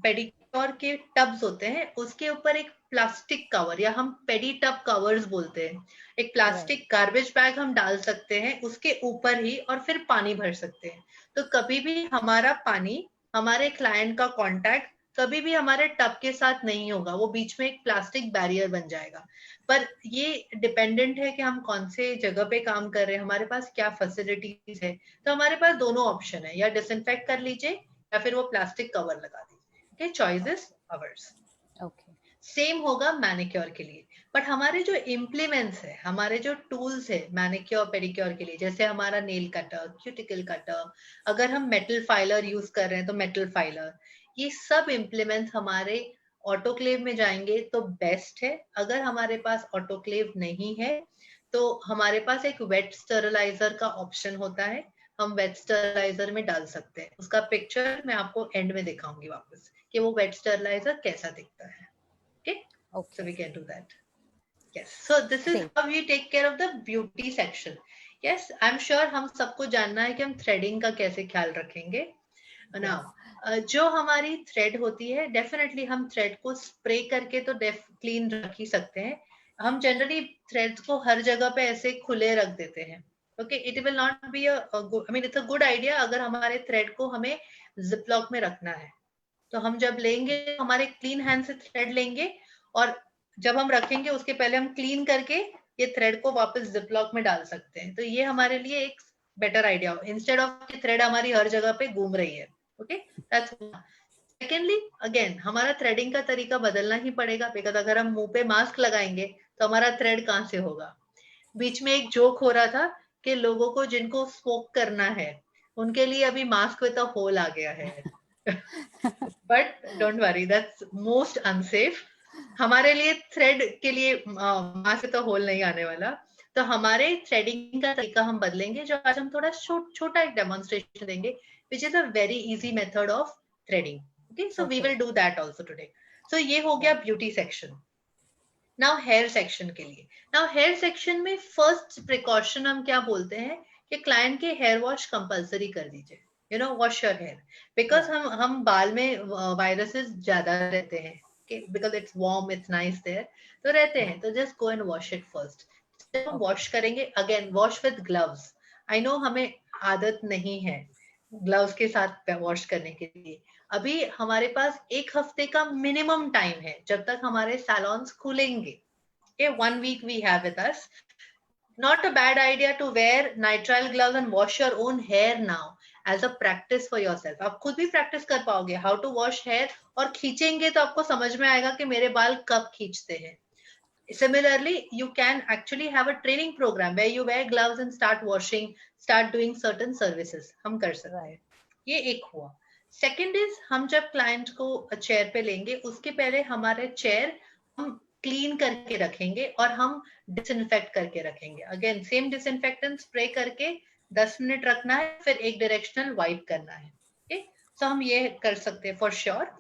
पेडिक्योर के टब्स होते हैं उसके ऊपर एक प्लास्टिक कवर, या हम पेडी टब कवर्स बोलते हैं, एक प्लास्टिक गार्बेज बैग हम डाल सकते हैं उसके ऊपर ही और फिर पानी भर सकते हैं। तो कभी भी हमारा पानी, हमारे क्लाइंट का कांटेक्ट कभी भी हमारे टब के साथ नहीं होगा, वो बीच में एक प्लास्टिक बैरियर बन जाएगा। पर ये डिपेंडेंट है कि हम कौन से जगह पे काम कर रहे हैं, हमारे पास क्या फैसिलिटीज है। तो हमारे पास दोनों ऑप्शन है, या डिसइंफेक्ट कर लीजिए या फिर वो प्लास्टिक कवर लगा दीजिए। Okay, choice is ours. Okay, same होगा मैनिक्योर के लिए। बट हमारे जो इम्प्लीमेंट्स है, हमारे जो टूल्स है मैनिक्योर पेडिक्योर के लिए, जैसे हमारा नेल कटर, क्यूटिकल कटर, अगर हम मेटल फाइलर यूज कर रहे हैं तो मेटल फाइलर, ये सब इम्प्लीमेंट्स हमारे ऑटोक्लेव में जाएंगे तो बेस्ट है। अगर हमारे पास ऑटोक्लेव नहीं है तो हमारे पास एक वेट स्टरलाइजर का ऑप्शन होता है, हम वेट स्टरलाइजर में डाल सकते हैं। उसका पिक्चर मैं आपको एंड में दिखाऊंगी वापस कि वो वेट स्टरलाइजर कैसा दिखता है। Okay, so we can do that. Yes, so this is how we take care of the beauty section. Yes, I'm sure हम सबको जानना है कि हम थ्रेडिंग का कैसे ख्याल रखेंगे। Now, जो हमारी थ्रेड होती है, डेफिनेटली हम थ्रेड को स्प्रे करके तो क्लीन रख ही सकते हैं। हम जनरली थ्रेड्स को हर जगह पे ऐसे खुले रख देते हैं। Okay, it will not be I mean it's a good idea अगर हमारे थ्रेड को हमें जिप लॉक में रखना है। तो हम जब लेंगे हमारे क्लीन हैंड से थ्रेड लेंगे और जब हम रखेंगे उसके पहले हम क्लीन करके ये थ्रेड को वापस जिप लॉक में डाल सकते हैं। तो ये हमारे लिए एक बेटर आइडिया हो, इंस्टेड ऑफ कि थ्रेड हमारी हर जगह पे घूम रही है। ओके, दैट्स सेकेंडली अगेन हमारा थ्रेडिंग का तरीका बदलना ही पड़ेगा, बिकॉज अगर हम मुंह पे मास्क लगाएंगे तो हमारा थ्रेड कहाँ से होगा। बीच में एक जोक हो रहा था कि लोगों को जिनको स्मोक करना है उनके लिए अभी मास्क विद अ होल आ गया है। But don't worry, that's most unsafe. हमारे लिए थ्रेड के लिए मास्क तो होल नहीं आने वाला। तो हमारे थ्रेडिंग का तरीका हम बदलेंगे, जो आज हम थोड़ा छोटा एक डेमोन्स्ट्रेशन देंगे, which is a very easy method of threading. Okay, so we will do that also today. So ये हो गया beauty section. Now hair section के लिए, नाउ हेयर सेक्शन में फर्स्ट प्रिकॉशन हम क्या बोलते हैं कि क्लाइंट के हेयर वॉश कंपलसरी कर दीजिए। You know, wash your hair, because हम बाल में वायरसेस ज्यादा रहते हैं, because it's warm, it's nice there, तो रहते हैं। तो just go and wash it first. जब हम वॉश करेंगे, again wash with gloves. I know हमें आदत नहीं है ग्लव्स के साथ वॉश करने के लिए। अभी हमारे पास एक हफ्ते का मिनिमम टाइम है जब तक हमारे सैलॉन्स खुलेंगे। Okay, 1 week we have with us. Not a bad idea to wear nitrile gloves and wash your own hair now. As a practice for yourself. आप खुद भी प्रैक्टिस कर पाओगे हाउ टू वॉश हेयर, और खींचेंगे तो आपको समझ में आएगा कि मेरे बाल कब खींचते हैं। Similarly, you can actually have a training program where you wear gloves and start washing, start doing certain services. हम कर सकते हैं। ये एक हुआ। सेकेंड इज, हम जब क्लाइंट को चेयर पे लेंगे उसके पहले हमारे चेयर हम क्लीन करके रखेंगे और हम डिसइंफेक्ट करके रखेंगे। अगेन सेम डिसइंफेक्टेंट स्प्रे करके 10 मिनट रखना है, फिर एक डायरेक्शनल वाइप करना है। सो हम ये कर सकते हैं फॉर श्योर।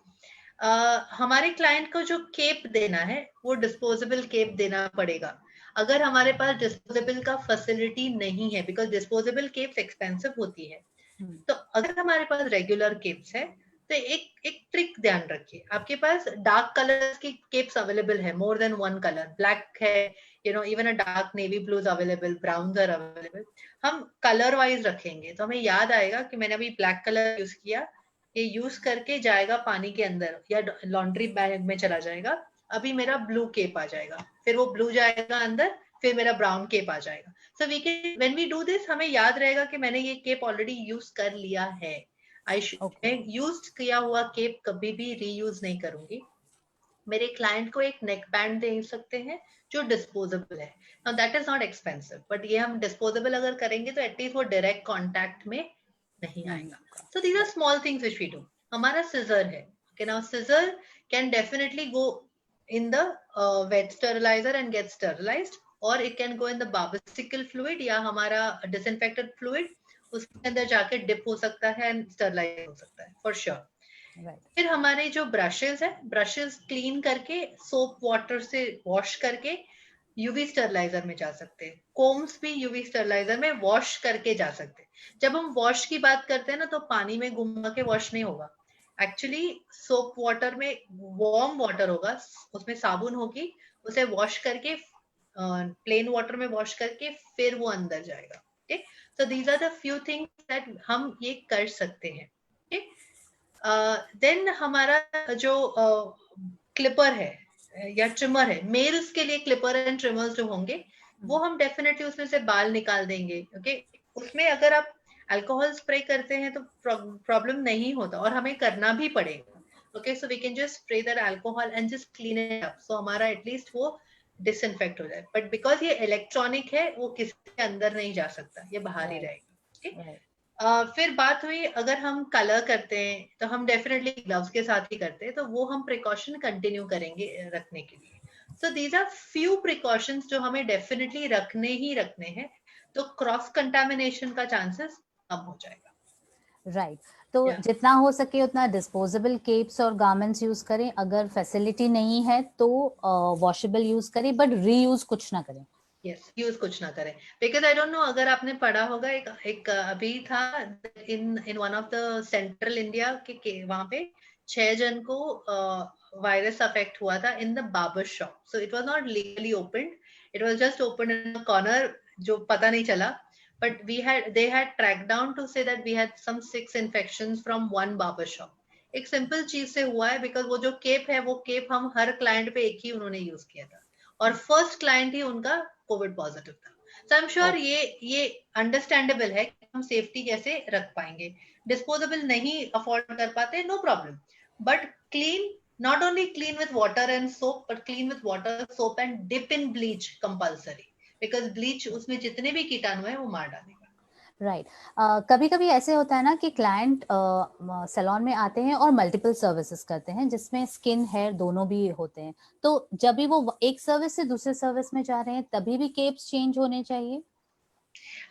हमारे क्लाइंट को जो केप देना है वो डिस्पोजेबल केप देना पड़ेगा। अगर हमारे पास डिस्पोजेबल का फैसिलिटी नहीं है, बिकॉज डिस्पोजेबल केप्स एक्सपेंसिव होती है, तो अगर हमारे पास रेगुलर केप्स है तो एक ट्रिक ध्यान रखिए। आपके पास डार्क कलर्स की केप्स अवेलेबल है, more than one colour, black है, even a dark navy blues available, brown are available. हम कलर वाइज रखेंगे तो हमें याद आएगा कि मैंने अभी ब्लैक कलर यूज किया, ये यूज करके जाएगा पानी के अंदर या लॉन्ड्री बैग में चला जाएगा, अभी मेरा ब्लू केप आ जाएगा, फिर वो ब्लू जाएगा अंदर, फिर मेरा ब्राउन केप आ जाएगा। So we can, when we do this, हमें याद रहेगा कि मैंने ये केप ऑलरेडी यूज कर लिया है। मैं यूज किया हुआ केप कभी भी रीयूज नहीं करूंगी। मेरे क्लाइंट को एक नेक बैंड दे सकते हैं जो डिस्पोजेबल है। Now that is not expensive, but ये हम डिस्पोजेबल अगर करेंगे तो एटलीस्ट वो डायरेक्ट कॉन्टैक्ट में नहीं आएगा। So these are small things which we do. हमारा सिजर है, okay, now scissor can definitely go in the wet sterilizer and get sterilized, or it can go in the barbicicle fluid या हमारा disinfected fluid, उसके अंदर जाके डिप हो सकता है एंड स्टरलाइज हो सकता है फॉर श्योर। फिर हमारे जो ब्रशेस है, ब्रशेस क्लीन करके सोप वाटर से वॉश करके यूवी स्टरलाइजर में जा सकते हैं। कोम्स भी यूवी स्टरलाइजर में वॉश करके जा सकते हैं। जब हम वॉश की बात करते हैं ना, तो पानी में घुमा के वॉश नहीं होगा। एक्चुअली सोप वाटर में वार्म वाटर होगा, उसमें साबुन होगी, उसे वॉश करके प्लेन वाटर में वॉश करके फिर वो अंदर जाएगा। Okay, so these are the few things that हम ये कर सकते हैं। देन हमारा जो क्लिपर है या ट्रिमर है, मेल्स के लिए क्लिपर एंड ट्रिमर्स जो होंगे वो हम डेफिनेटली उसमें से बाल निकाल देंगे। ओके, उसमें अगर आप अल्कोहल स्प्रे करते हैं तो प्रॉब्लम नहीं होता, और हमें करना भी पड़ेगा। Okay, so we can just spray that alcohol and just clean it up, so हमारा एटलीस्ट वो डिसइंफेक्ट हो जाए। बट बिकॉज ये इलेक्ट्रॉनिक है, वो किसी के अंदर नहीं जा सकता, ये बाहर ही रहेगा। okay? फिर बात हुई अगर हम कलर करते हैं तो हम डेफिनेटली ग्लव्स के साथ ही करते हैं, तो वो हम प्रिकॉशन कंटिन्यू करेंगे रखने के लिए। So these are few precautions जो हमें डेफिनेटली रखने ही रखने हैं, तो क्रॉस कंटामिनेशन का चांसेस कम हो जाएगा। राइट, तो जितना हो सके उतना डिस्पोजेबल केप्स और गारमेंट्स यूज करें। अगर फैसिलिटी नहीं है तो वॉशेबल यूज करें, बट रीयूज कुछ ना करें। यस, यूज कुछ ना करें, बिकॉज आई डोंट नो अगर आपने पढ़ा होगा, एक अभी था in one of the central India के वहां पे 6 जन को वायरस अफेक्ट हुआ था in the barber shop. So it was not legally opened, it was just open in a corner, जो पता नहीं चला, but they had tracked down to say that we had some 6 infections from one barber shop. एक सिंपल चीज से हुआ है, बिकॉज वो जो केप है, वो केप हम हर क्लाइंट पे एक ही उन्होंने यूज किया था, और फर्स्ट क्लाइंट ही उनका कोविड पॉजिटिव था। सो आई एम श्योर ये अंडरस्टैंडेबल है कि हम सेफ्टी कैसे रख पाएंगे। डिस्पोजेबल नहीं अफोर्ड कर पाते, no problem, but clean, not only clean with water and soap, but clean with water, soap and dip in bleach compulsory, because bleach उसमें जितने भी कीटाणु है वो मार डालेगा। राइट, कभी कभी ऐसे होता है ना कि क्लाइंट सैलून में आते हैं और मल्टीपल सर्विसेज करते हैं, जिसमें स्किन हेयर दोनों भी होते हैं, तो जब भी वो एक सर्विस से दूसरे सर्विस में जा रहे हैं तभी भी केप्स चेंज होने चाहिए?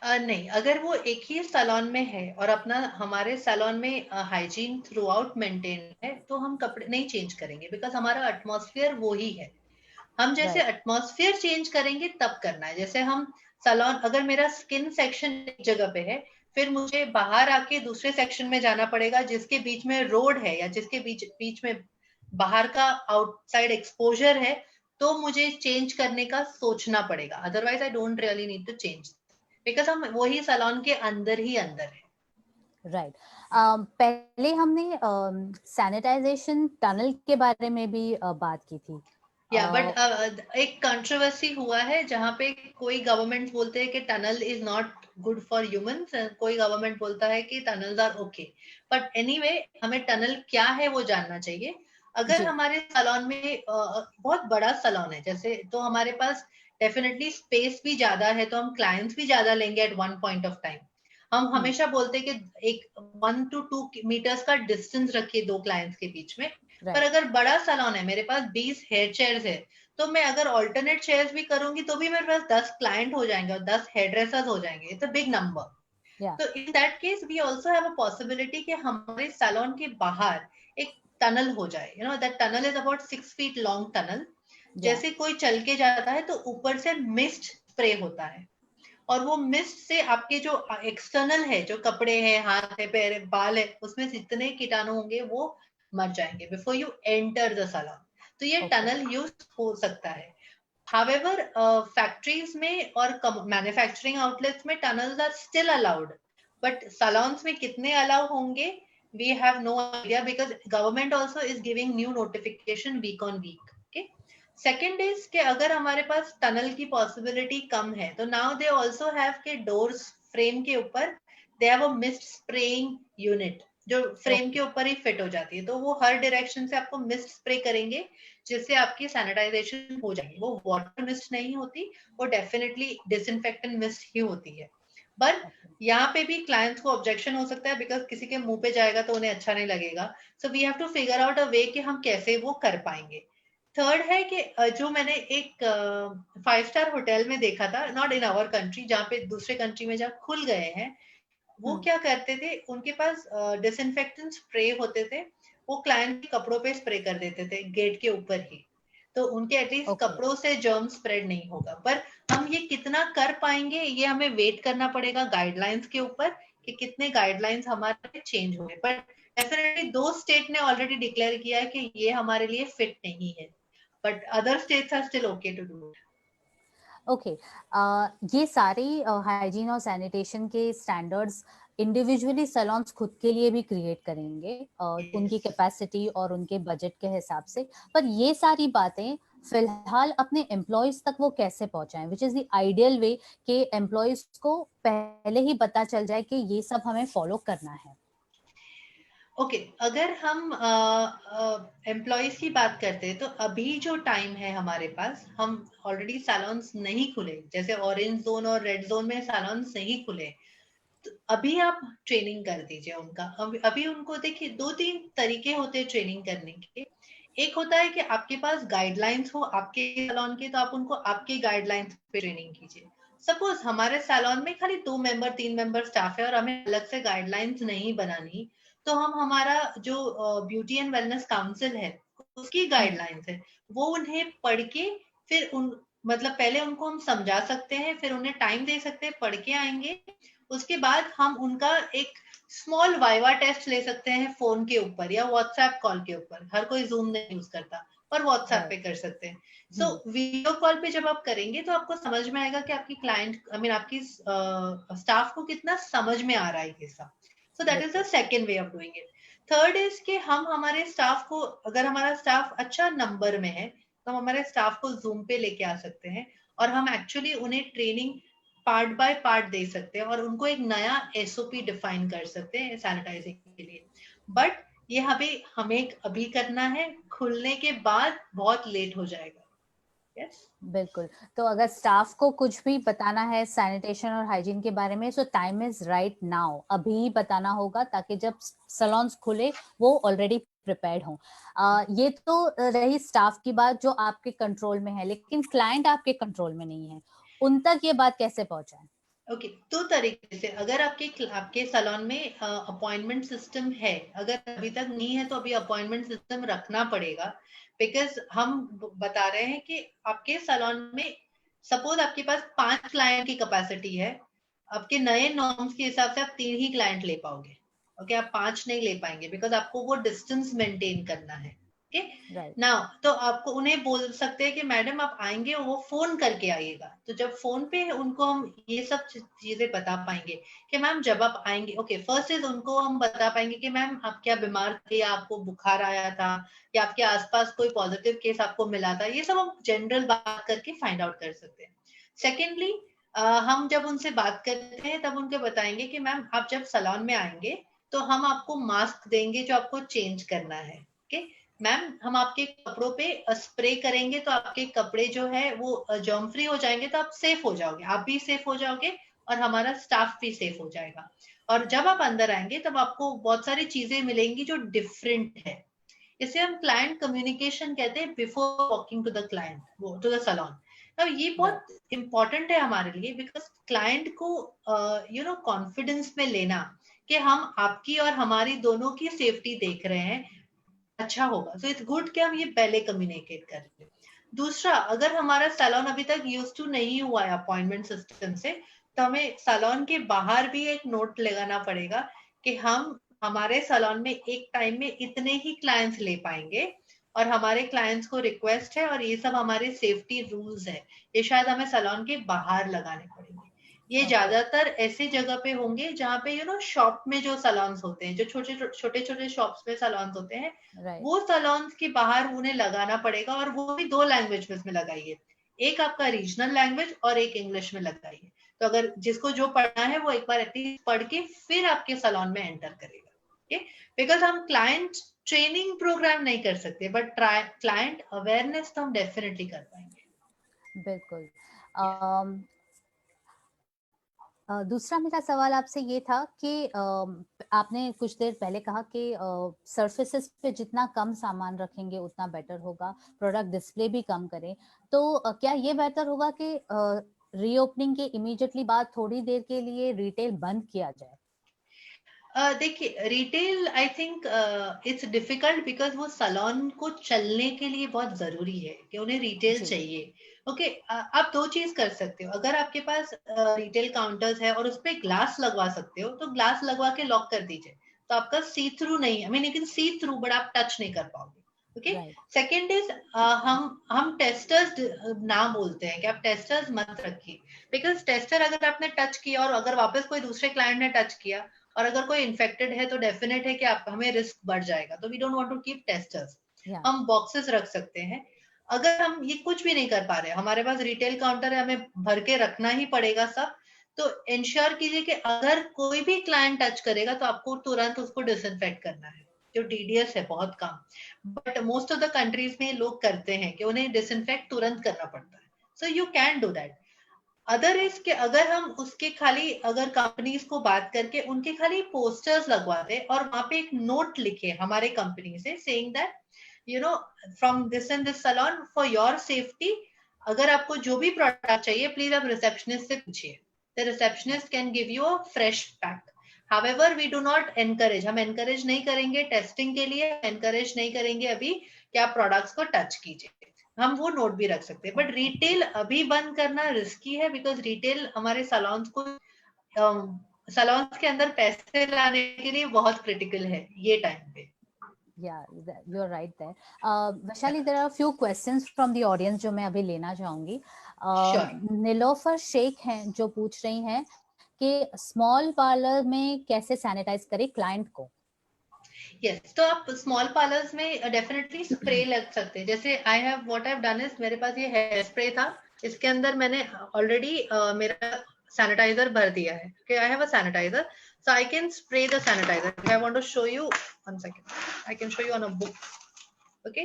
नहीं, अगर वो एक ही सैलून में है और अपना हमारे सैलून में हाइजीन थ्रू आउट मेंटेन है, तो हम कपड़े नहीं चेंज करेंगे, बिकॉज हमारा एटमॉस्फेयर वो ही है। हम जैसे एटमॉस्फेयर चेंज करेंगे तब करना है। जैसे हम सैलून, अगर मेरा स्किन सेक्शन एक जगह पे है, फिर मुझे बाहर आके दूसरे सेक्शन में जाना पड़ेगा जिसके बीच में रोड है या जिसके बीच में बाहर का आउटसाइड एक्सपोजर है, तो मुझे चेंज करने का सोचना पड़ेगा। Otherwise I don't really need to change, because हम वही सैलून के अंदर ही अंदर है। राइट, पहले हमने सैनिटाइजेशन टनल के बारे में भी बात की थी। या बट एक कंट्रोवर्सी हुआ है जहाँ पे कोई गवर्नमेंट बोलते हैं कि tunnel is not good for humans, कोई गवर्नमेंट बोलता है कि tunnels are okay. But anyway हमें टनल क्या है वो जानना चाहिए। अगर जी। हमारे सैलून में बहुत बड़ा सैलून है जैसे, तो हमारे पास डेफिनेटली स्पेस भी ज्यादा है, तो हम क्लाइंट्स भी ज्यादा लेंगे at one point of time. हम हमेशा बोलते हैं कि एक 1 to 2 मीटर्स का डिस्टेंस रखिए दो क्लाइंट्स के बीच में। पर राइट। अगर बड़ा सैलून है, मेरे पास 20 हेयर चेयर्स है, तो मैं अगर ऑल्टरनेट चेयर्स भी करूंगी तो भी मेरे पास 10 क्लाइंट हो जाएंगे और 10 हेयर ड्रेसर्स हो जाएंगे। It's a big number. या तो in that case we also have a possibility कि हमारे सैलून के बाहर एक टनल हो जाए। You know that tunnel is about 6 feet long tunnel. या जैसे कोई चल के जाता है तो ऊपर से मिस्ट स्प्रे होता है, और वो मिस्ट से आपके जो एक्सटर्नल है, जो कपड़े हैं, हाथ है, पैर है, बाल है, उसमें जितने कीटाणु होंगे वो मर जाएंगे before you enter the salon. तो ये ओके। टनल यूज हो सकता है। हावेवर फैक्ट्रीज में और मैन्युफैक्चरिंग आउटलेट्स में tunnels are still allowed, but salons में कितने अलाउ होंगे we have no idea, because government also is giving new notification week on week. Second इज कि अगर हमारे पास टनल की पॉसिबिलिटी कम है तो नाउ दे आल्सो हैव के डोर्स फ्रेम के ऊपर they have a mist spraying unit जो फ्रेम ओके। के ऊपर ही फिट हो जाती है, तो वो हर डायरेक्शन से आपको मिस्ट स्प्रे करेंगे जिससे आपकी सैनिटाइजेशन हो जाएगी। वो वाटर मिस्ट नहीं होती, वो डेफिनेटली डिसइंफेक्टेंट मिस्ट ही होती है। बट यहाँ पे भी क्लाइंट्स को ऑब्जेक्शन हो सकता है बिकॉज किसी के मुंह पे जाएगा तो उन्हें अच्छा नहीं लगेगा। So we have to figure out a way कि हम कैसे वो कर पाएंगे। थर्ड है कि जो मैंने एक 5 स्टार होटल में देखा था, नॉट इन आवर कंट्री, जहाँ पे दूसरे कंट्री में जहाँ खुल गए हैं, वो क्या करते थे, उनके पास डिसइंफेक्टेंट स्प्रे होते थे, वो क्लाइंट के कपड़ों पे स्प्रे कर देते थे गेट के ऊपर ही, तो उनके एटलीस्ट ओके। कपड़ों से जर्म स्प्रेड नहीं होगा। पर हम ये कितना कर पाएंगे ये हमें वेट करना पड़ेगा गाइडलाइंस के ऊपर कि कितने गाइडलाइंस हमारे चेंज हुए। पर डेफिनेटली दो स्टेट ने ऑलरेडी डिक्लेयर किया है कि ये हमारे लिए फिट नहीं है, but other states are still okay to do it. Okay. ये सारी हाइजीन और सैनिटेशन के स्टैंडर्ड्स इंडिविजुअली सैलून्स खुद के लिए भी क्रिएट करेंगे उनकी Yes. कैपेसिटी और उनके बजट के हिसाब से। पर ये सारी बातें फिलहाल अपने एम्प्लॉयज तक वो कैसे पहुंचाएं, which is the ideal way कि एम्प्लॉयज को पहले ही पता चल जाए कि ये सब हमें फॉलो करना है। ओके अगर हम एम्प्लॉयज की बात करते हैं तो अभी जो टाइम है हमारे पास, हम ऑलरेडी सैलून्स नहीं खुले, जैसे ऑरेंज जोन और रेड जोन में सैलून्स नहीं खुले, तो अभी आप ट्रेनिंग कर दीजिए उनका। अभी उनको देखिए, 2-3 तरीके होते हैं ट्रेनिंग करने के। एक होता है कि आपके पास गाइडलाइंस हो आपके सैलून के, तो आप उनको आपके गाइडलाइंस पे ट्रेनिंग कीजिए। सपोज हमारे सैलून में खाली 2 मेंबर 3 मेंबर स्टाफ है और हमें अलग से गाइडलाइंस नहीं बनानी, तो हम हमारा जो ब्यूटी एंड वेलनेस काउंसिल है उसकी गाइडलाइंस है, वो उन्हें पढ़ के फिर उन मतलब पहले उनको हम समझा सकते हैं, फिर उन्हें टाइम दे सकते हैं, पढ़ के आएंगे। उसके बाद हम उनका एक स्मॉल वाइवा टेस्ट ले सकते हैं फोन के ऊपर या व्हाट्सएप कॉल के ऊपर। हर कोई जूम नहीं यूज करता, पर व्हाट्सएप पे राइट। कर सकते हैं। सो वीडियो कॉल पे जब आप करेंगे तो आपको समझ में आएगा कि आपकी क्लाइंट आई मीन आपकी स्टाफ को कितना समझ में आ रहा है ये सब। सो दैट इज द बिल्कुल। Second way of doing it. Third is कि हम हमारे स्टाफ को, अगर हमारा स्टाफ अच्छा नंबर में है तो हम हमारे स्टाफ को जूम पे लेके आ सकते हैं और हम एक्चुअली उन्हें ट्रेनिंग पार्ट बाय पार्ट दे सकते हैं और उनको एक नया एसओपी डिफाइन कर सकते हैं सैनिटाइजिंग के लिए। बट ये हमें अभी करना है, खुलने के बाद बहुत लेट हो जाएगा। यस। बिल्कुल। तो अगर स्टाफ को कुछ भी बताना है सैनिटेशन और हाइजीन के बारे में, सो टाइम इज राइट नाउ, अभी ही बताना होगा ताकि जब सैलून्स खुले वो ऑलरेडी प्रिपेयर्ड हो। ये तो रही स्टाफ की बात जो आपके कंट्रोल में है, लेकिन क्लाइंट आपके कंट्रोल में नहीं है, उन तक ये बात कैसे पहुंचाएं? ओके, दो तरीके से। अगर आपके आपके सैलून में अपॉइंटमेंट सिस्टम है, अगर अभी तक नहीं है तो अभी अपॉइंटमेंट सिस्टम रखना पड़ेगा। बिकॉज हम बता रहे हैं कि आपके सैलून में सपोज आपके पास 5 क्लाइंट की कैपेसिटी है, आपके नए नॉर्म्स के हिसाब से आप 3 ही क्लाइंट ले पाओगे। ओके, आप 5 नहीं ले पाएंगे बिकॉज आपको वो डिस्टेंस मेंटेन करना है। राइट। ना तो आपको उन्हें बोल सकते हैं कि मैडम आप आएंगे, वो फोन करके आइएगा। तो जब फोन पे उनको हम ये सब चीजें बता पाएंगे कि मैम जब आप आएंगे, ओके फर्स्ट इज उनको हम बता पाएंगे कि मैम आप क्या बीमार थे, या आपको बुखार आया था, या आपके आसपास कोई पॉजिटिव केस आपको मिला था, ये सब हम जनरल बात करके फाइंड आउट कर सकते हैं। सेकेंडली हम जब उनसे बात करते हैं तब उनके बताएंगे कि मैम आप जब सैलून में आएंगे तो हम आपको मास्क देंगे जो आपको चेंज करना है। ओके मैम, हम आपके कपड़ों पे स्प्रे करेंगे तो आपके कपड़े जो है वो जर्म फ्री हो जाएंगे, तो आप सेफ हो जाओगे, आप भी सेफ हो जाओगे और हमारा स्टाफ भी सेफ हो जाएगा। और जब आप अंदर आएंगे तब आपको बहुत सारी चीजें मिलेंगी जो डिफरेंट है। इसे हम क्लाइंट कम्युनिकेशन कहते हैं, before walking to the client, वो टू द सैलून। अब ये बहुत इंपॉर्टेंट है हमारे लिए, बिकॉज क्लाइंट को कॉन्फिडेंस में लेना कि हम आपकी और हमारी दोनों की सेफ्टी देख रहे हैं, अच्छा होगा। सो इट्स गुड कि हम ये पहले कम्युनिकेट कर लें। दूसरा, अगर हमारा सैलून अभी तक यूज टू नहीं हुआ है अपॉइंटमेंट सिस्टम से, तो हमें सैलून के बाहर भी एक नोट लगाना पड़ेगा कि हम हमारे सैलून में एक टाइम में इतने ही क्लाइंट्स ले पाएंगे, और हमारे क्लाइंट्स को रिक्वेस्ट है, और ये सब हमारे सेफ्टी रूल्स है, ये शायद हमें सैलून के बाहर लगाने पड़ेंगे। ये ज्यादातर ऐसी जगह पे होंगे जहाँ पे शॉप में जो सैलून्स होते हैं, जो छोटे छोटे शॉप्स में सैलून्स होते हैं, वो सैलून्स के बाहर उन्हें लगाना पड़ेगा, और वो भी 2 लैंग्वेज में लगाइए, एक आपका रीजनल लैंग्वेज और एक इंग्लिश में लगाइए। तो अगर जिसको जो पढ़ना है वो एक बार एटलीस्ट पढ़ के फिर आपके सैलून में एंटर करेगा। ओके, बिकॉज हम क्लाइंट ट्रेनिंग प्रोग्राम नहीं कर सकते, बट क्लाइंट अवेयरनेस तो हम डेफिनेटली कर पाएंगे। बिल्कुल। दूसरा मेरा सवाल आपसे ये था कि आपने कुछ देर पहले कहा कि सरफेसेस पे जितना कम सामान रखेंगे उतना बेटर होगा, प्रोडक्ट डिस्प्ले भी कम करें। तो क्या ये बेहतर होगा कि रीओपनिंग के इमीडिएटली बाद थोड़ी देर के लिए रिटेल बंद किया जाए? देखिए, retail I think it's difficult, because वो सैलून को चलने के लिए बहुत जरूरी है कि उन्हें रिटेल चाहिए। ओके, आप 2 चीज कर सकते हो। अगर आपके पास रिटेल काउंटर्स है और उस पर ग्लास लगवा सकते हो, तो ग्लास लगवा के लॉक कर दीजिए, तो आपका सी थ्रू नहीं, I mean you can see through but आप टच नहीं कर पाओगे। ओके, सेकेंड इज हम टेस्टर्स ना बोलते हैं कि आप टेस्टर्स मत रखिए, बिकॉज टेस्टर अगर आपने टच किया और अगर वापस कोई दूसरे क्लाइंट ने टच किया और अगर कोई इन्फेक्टेड है, तो डेफिनेट है कि आप हमें रिस्क बढ़ जाएगा। तो we don't want to keep testers. हम बॉक्सेस रख सकते हैं। अगर हम ये कुछ भी नहीं कर पा रहे, हमारे पास रिटेल काउंटर है, हमें भर के रखना ही पड़ेगा सब, तो इंश्योर कीजिए कि अगर कोई भी क्लाइंट टच करेगा तो आपको तुरंत उसको डिसइंफेक्ट करना है। जो टीडीएस है बहुत काम, but most of the countries में लोग करते हैं कि उन्हें डिसइंफेक्ट तुरंत करना पड़ता है। So you can do that. Other is कि अगर हम उसके खाली अगर कंपनीज को बात करके उनके खाली पोस्टर्स लगवा दे और वहां पे एक नोट लिखे हमारे कंपनी से, saying that from this and this salon for your safety, अगर आपको जो भी प्रोडक्ट चाहिए प्लीज आप रिसेप्शनिस्ट से पूछिए, the receptionist can give you a fresh pack. However we do not encourage, हम एनकरेज नहीं करेंगे टेस्टिंग के लिए, एनकरेज नहीं करेंगे अभी कि आप प्रोडक्ट्स को टच कीजिए। हम वो नोट भी रख सकते हैं, बट रिटेल अभी बंद करना रिस्की है, बिकॉज रिटेल हमारे सैलून्स को सैलून्स के अंदर पैसे लाने के लिए बहुत क्रिटिकल है ये टाइम पे। Yeah, you're right there. Vaishali, there are a few questions from the audience जो मैं अभी लेना चाहूंगी। Sure. निलोफर शेख हैं जो पूछ रही हैं कि स्मॉल पार्लर में कैसे सैनिटाइज करें क्लाइंट को। यस, तो आप स्मॉल पार्लर्स में डेफिनेटली स्प्रे लग सकते हैं। जैसे I have what I have done is, मेरे पास ये हेयर स्प्रे था, इसके अंदर मैंने ऑलरेडी मेरा सैनिटाइजर भर दिया है। Okay, I have a sanitiser, so I can spray the sanitizer. If I want to show you, one second, I can show you on a book. Okay,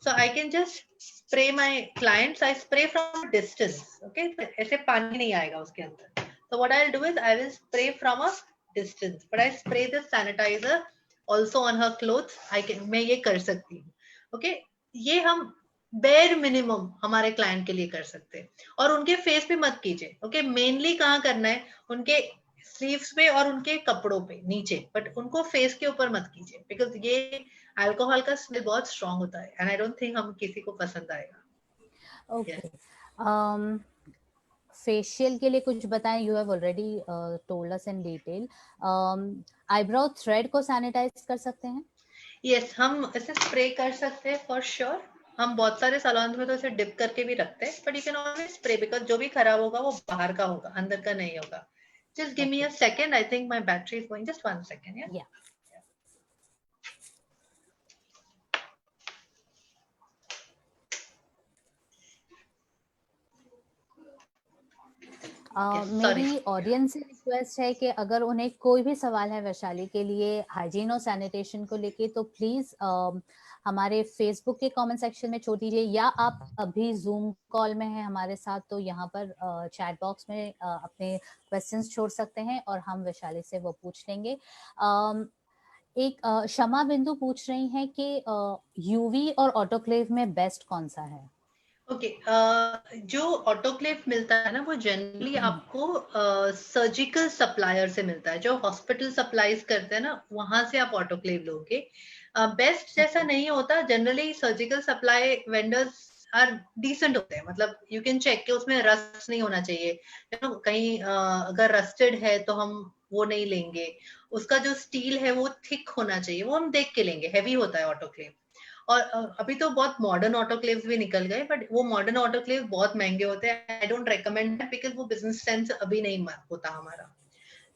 so I can just spray my clients, I spray from a distance. Okay, ऐसे पानी नहीं आएगा उसके अंदर। So what I'll do is I will spray from a distance, but I spray the sanitizer also on her clothes. मैं ये कर सकती हूँ। Okay, ये हम बेयर मिनिमम हमारे क्लाइंट के लिए कर सकते हैं, और उनके फेस पे मत कीजिए। ओके, मेनली कहाँ करना है, उनके स्लीव्स पे और उनके कपड़ों पे नीचे, बट उनको फेस के ऊपर मत कीजिए, बिकॉज ये अल्कोहल का स्मेल बहुत स्ट्रांग होता है, एंड आई डोंट थिंक हम किसी को पसंद आएगा। ओके, फेशियल के लिए कुछ बताएं। You have already told us in detail. Eyebrow thread को सैनिटाइज कर सकते हैं? यस, हम इसे स्प्रे कर सकते हैं फॉर श्योर। हम बहुत सारे सैलून में तो इसे डिप करके भी रखते हैं, but you can always spray, because जो भी खराब होगा वो बाहर का होगा, अंदर का नहीं होगा। Just give me Okay. A second, I think my battery is going, just 1 second, या। Yeah. सॉरी। मेरी ऑडियंस से रिक्वेस्ट है कि अगर उन्हें कोई भी सवाल है वैशाली के लिए हाइजीन और सैनिटेशन को लेके, तो प्लीज हमारे फेसबुक के कमेंट सेक्शन में छोड़ दीजिए, या आप अभी जूम कॉल में हैं हमारे साथ तो यहाँ पर चैट बॉक्स में अपने क्वेश्चंस छोड़ सकते हैं और हम वैशाली से वो पूछ लेंगे। एक शमा बिंदु पूछ रही हैं कि यूवी और ऑटोक्लेव में बेस्ट कौन सा है? ओके, जो ऑटोक्लेव मिलता है ना, वो जनरली आपको सर्जिकल सप्लायर से मिलता है। जो हॉस्पिटल सप्लाईज करते हैं ना, वहां से आप ऑटोक्लेव लोगे। बेस्ट जैसा नहीं होता, generally surgical supply vendors are decent होते हैं, मतलब यू कैन चेक कि उसमें रस्ट नहीं होना चाहिए, कहीं अगर रस्टेड है तो हम वो नहीं लेंगे। उसका जो स्टील है वो थिक होना चाहिए, वो हम देख के लेंगे। हैवी होता है ऑटोक्लेव। और अभी तो बहुत मॉडर्न ऑटोक्लेव्स भी निकल गए, बट वो मॉडर्न ऑटोक्लेव बहुत महंगे होते हैं। आई डोंट रेकमेंड, बिकॉज वो बिजनेस सेंस अभी नहीं होता हमारा।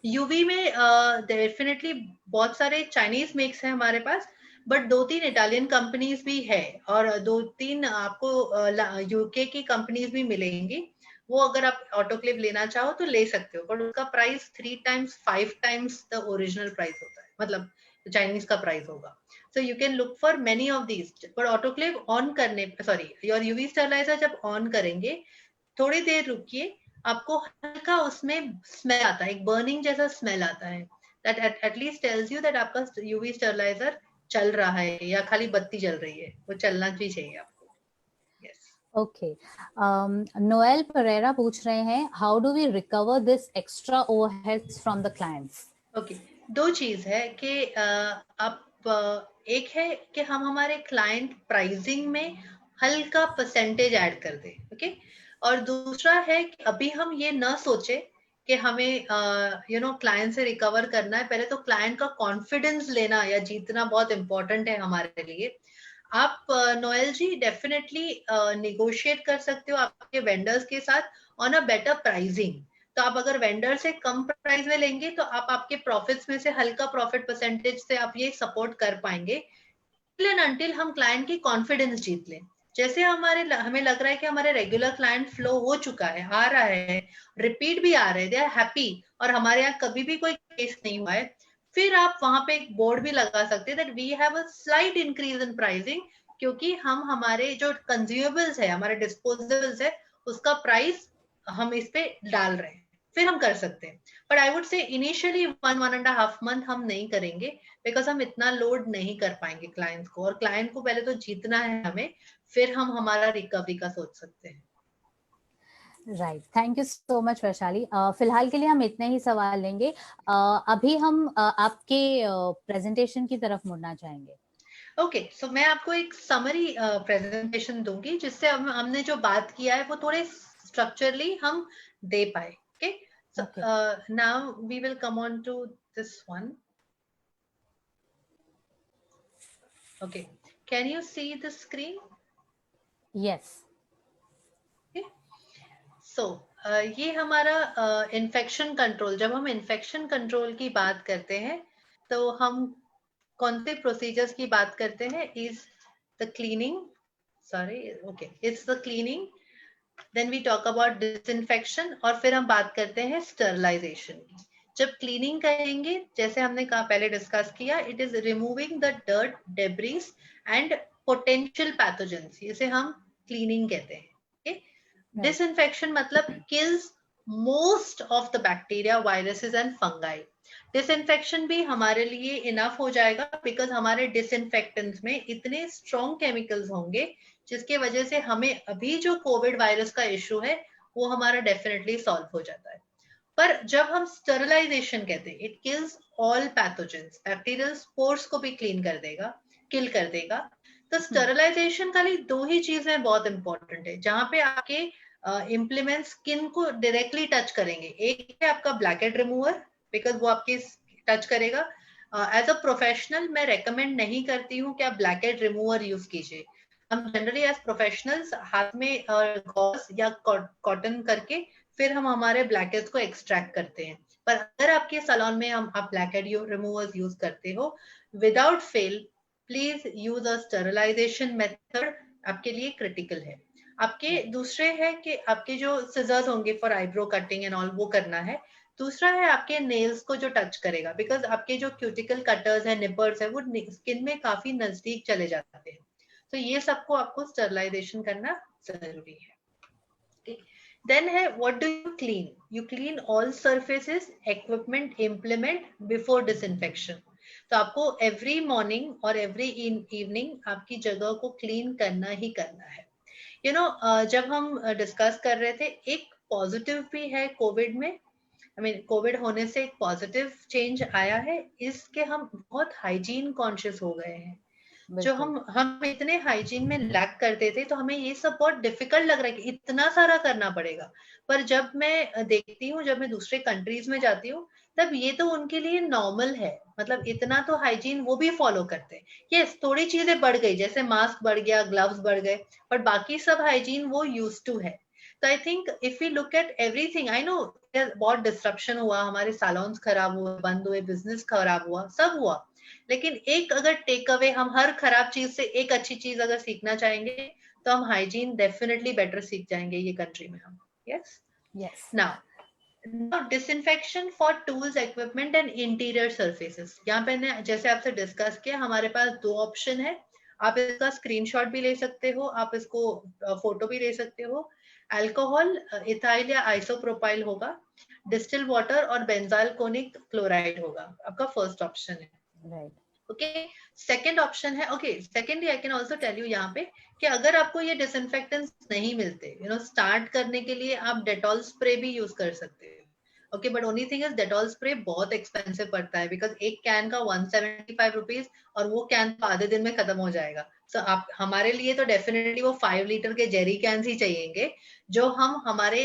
यूवी में डेफिनेटली बहुत सारे चाइनीज मेक्स हैं हमारे पास, बट 2-3 इटालियन कंपनीज भी है, और 2-3 आपको यूके की कंपनीज भी मिलेंगी। वो अगर आप ऑटोक्लेव लेना चाहो तो ले सकते हो, बट उसका price 3 times 5 times the original price होता है, मतलब चाइनीज का प्राइस होगा। So you can look for many of these, but autoclave on करने, सॉरी, योर यूवी स्टरलाइजर जब ऑन करेंगे, थोड़ी देर रुकिए, आपको हल्का उसमें स्मेल आता है, एक बर्निंग जैसा स्मेल आता है। That at least tells you that आपका यूवी स्टरलाइजर चल रहा है, या खाली बत्ती जल रही है, वो चलना भी चाहिए आपको। यस। ओके, नोएल परेरा पूछ रहे हैं, how do we recover this extra overheads from the clients? Okay, दो चीज है कि एक है कि हम हमारे क्लाइंट प्राइसिंग में हल्का परसेंटेज ऐड कर दे, ओके। और दूसरा है कि अभी हम ये ना सोचे कि हमें क्लाइंट से रिकवर करना है। पहले तो क्लाइंट का कॉन्फिडेंस लेना या जीतना बहुत इंपॉर्टेंट है हमारे लिए। आप नोएल जी डेफिनेटली निगोशिएट कर सकते हो आपके वेंडर्स के साथ ऑन अ बेटर प्राइसिंग। तो आप अगर वेंडर से कम प्राइस में लेंगे तो आप आपके प्रॉफिट्स में से हल्का प्रॉफिट परसेंटेज से आप ये सपोर्ट कर पाएंगे, अनटिल हम क्लाइंट की कॉन्फिडेंस जीत लें। जैसे हमें लग रहा है कि हमारे रेगुलर क्लाइंट फ्लो हो चुका है, आ रहा है, रिपीट भी आ रहे हैं, दे आर हैप्पी, और हमारे यहाँ कभी भी कोई केस नहीं हुआ है, फिर आप वहां पे एक बोर्ड भी लगा सकते हैं that we have a slight increase in pricing, क्योंकि हम हमारे जो कंज्यूमेबल्स है, हमारे डिस्पोजेबल्स है, उसका प्राइस हम इस पे डाल रहे हैं, फिर हम कर सकते हैं। But I would say initially 1.5 month हम नहीं करेंगे, बिकॉज हम इतना लोड नहीं कर पाएंगे क्लाइंट को, और क्लाइंट को पहले तो जीतना है हमें, फिर हम हमारा रिकवरी का सोच सकते हैं। Right, thank you so much Vaishali. फिलहाल के लिए हम इतने ही सवाल लेंगे। अभी हम आपके प्रेजेंटेशन की तरफ मुड़ना चाहेंगे। ओके, सो मैं आपको एक समरी प्रेजेंटेशन दूंगी, जिससे हमने जो बात किया है वो थोड़े स्ट्रक्चरली हम दे पाए। Okay, so now we will come on to this one. Okay, can you see the screen? Yes. सो ये हमारा इन्फेक्शन कंट्रोल। जब हम इन्फेक्शन कंट्रोल की बात करते हैं तो हम कौन से प्रोसीजर्स की बात करते हैं? Is the cleaning, sorry, okay, it's the cleaning, then we talk about disinfection, और फिर हम बात करते हैं स्टरलाइजेशन की। जब क्लीनिंग करेंगे, जैसे हमने कहा, पहले डिस्कस किया, it is removing the dirt, debris and potential pathogens, इसे हम क्लीनिंग कहते हैं। डिसइंफेक्शन मतलब kills most of the bacteria, viruses and fungi. Disinfection भी हमारे लिए इनफ हो जाएगा, बिकॉज हमारे डिसइंफेक्टेंट्स में इतने स्ट्रॉन्ग केमिकल्स होंगे, जिसके वजह से हमें अभी जो कोविड वायरस का इश्यू है वो हमारा डेफिनेटली सॉल्व हो जाता है। पर जब हम स्टरलाइजेशन कहते हैं, it kills all pathogens, bacterial spores को भी क्लीन कर देगा, किल कर देगा। तो स्टरलाइजेशन खाली दो ही चीजें बहुत इंपॉर्टेंट है जहां पे आपके इम्प्लीमेंट स्किन को डायरेक्टली टच करेंगे। एक है आपका ब्लैकहेड रिमूवर, बिकॉज वो आपकी टच करेगा, एज अ प्रोफेशनल मैं रेकमेंड नहीं करती हूँ कि आप ब्लैक हेड रिमूवर यूज कीजिए। हम जनरली एज प्रोफेशनल्स हाथ में गॉस या कॉटन करके फिर हम हमारे ब्लैक हेड्स को एक्सट्रैक्ट करते हैं। पर अगर आपके सैलून में आप ब्लैक हेड रिमूवर्स यूज करते हो, without fail please use a sterilisation method, आपके लिए क्रिटिकल है। आपके दूसरे है कि आपके जो सिजर्स होंगे for eyebrow cutting and all वो करना है। दूसरा है आपके नेल्स को जो टच करेगा, बिकॉज आपके जो क्यूटिकल कटर्स है, निपर्स है, वो स्किन में काफी नजदीक चले जाते हैं। तो ये सबको आपको स्टरलाइजेशन करना जरूरी है। Then है what do you clean? You clean all surfaces, equipment, implement before disinfection. तो आपको every morning और every evening आपकी जगह को clean करना ही करना है। You know, जब हम डिस्कस कर रहे थे, एक पॉजिटिव भी है कोविड में। कोविड होने से एक पॉजिटिव चेंज आया है, इसके हम बहुत हाइजीन कॉन्शियस हो गए हैं। जो हम इतने हाइजीन में लैक करते थे, तो हमें ये सब बहुत डिफिकल्ट लग रहा है कि इतना सारा करना पड़ेगा। पर जब मैं देखती हूँ, जब मैं दूसरे कंट्रीज में जाती हूँ, तब ये तो उनके लिए नॉर्मल है। मतलब इतना तो हाइजीन वो भी फॉलो करते हैं। यस, थोड़ी चीजें बढ़ गई, जैसे मास्क बढ़ गया, ग्लव्स बढ़ गए, बट बाकी सब हाइजीन वो यूज टू है। तो I think if we look at everything, I know बहुत डिस्ट्रप्शन हुआ, हमारे सैलून्स खराब हुए, बंद हुए, बिजनेस खराब हुआ, सब हुआ, लेकिन एक अगर टेक अवे, हम हर खराब चीज से एक अच्छी चीज अगर सीखना चाहेंगे, तो हम हाइजीन डेफिनेटली बेटर सीख जाएंगे ये कंट्री में हम। Yes, now disinfection for tools, equipment and interior surfaces. यहाँ पे ने जैसे आपसे डिस्कस किया, हमारे पास दो ऑप्शन है। आप इसका स्क्रीनशॉट भी ले सकते हो, आप इसको फोटो भी ले सकते हो। अल्कोहल, इथाइल या आइसोप्रोपाइल होगा, डिस्टिल वाटर और बेंजाइल कोनिक क्लोराइड होगा, आपका फर्स्ट ऑप्शन है। राइट, ओके, सेकंड ऑप्शन है, okay, secondly I can also tell you यहाँ पे कि अगर आपको ये डिसइंफेक्टेंट्स नहीं मिलते, स्टार्ट करने के लिए आप डेटॉल स्प्रे भी यूज कर सकते हो। Okay, but only thing is Dettol spray बहुत एक्सपेंसिव पड़ता है, बिकॉज एक कैन का 175 रुपीज, और वो कैन तो आधे दिन में खत्म हो जाएगा। सो आप हमारे लिए तो डेफिनेटली वो 5 लीटर के जेरी कैन ही चाहिएंगे, जो हम हमारे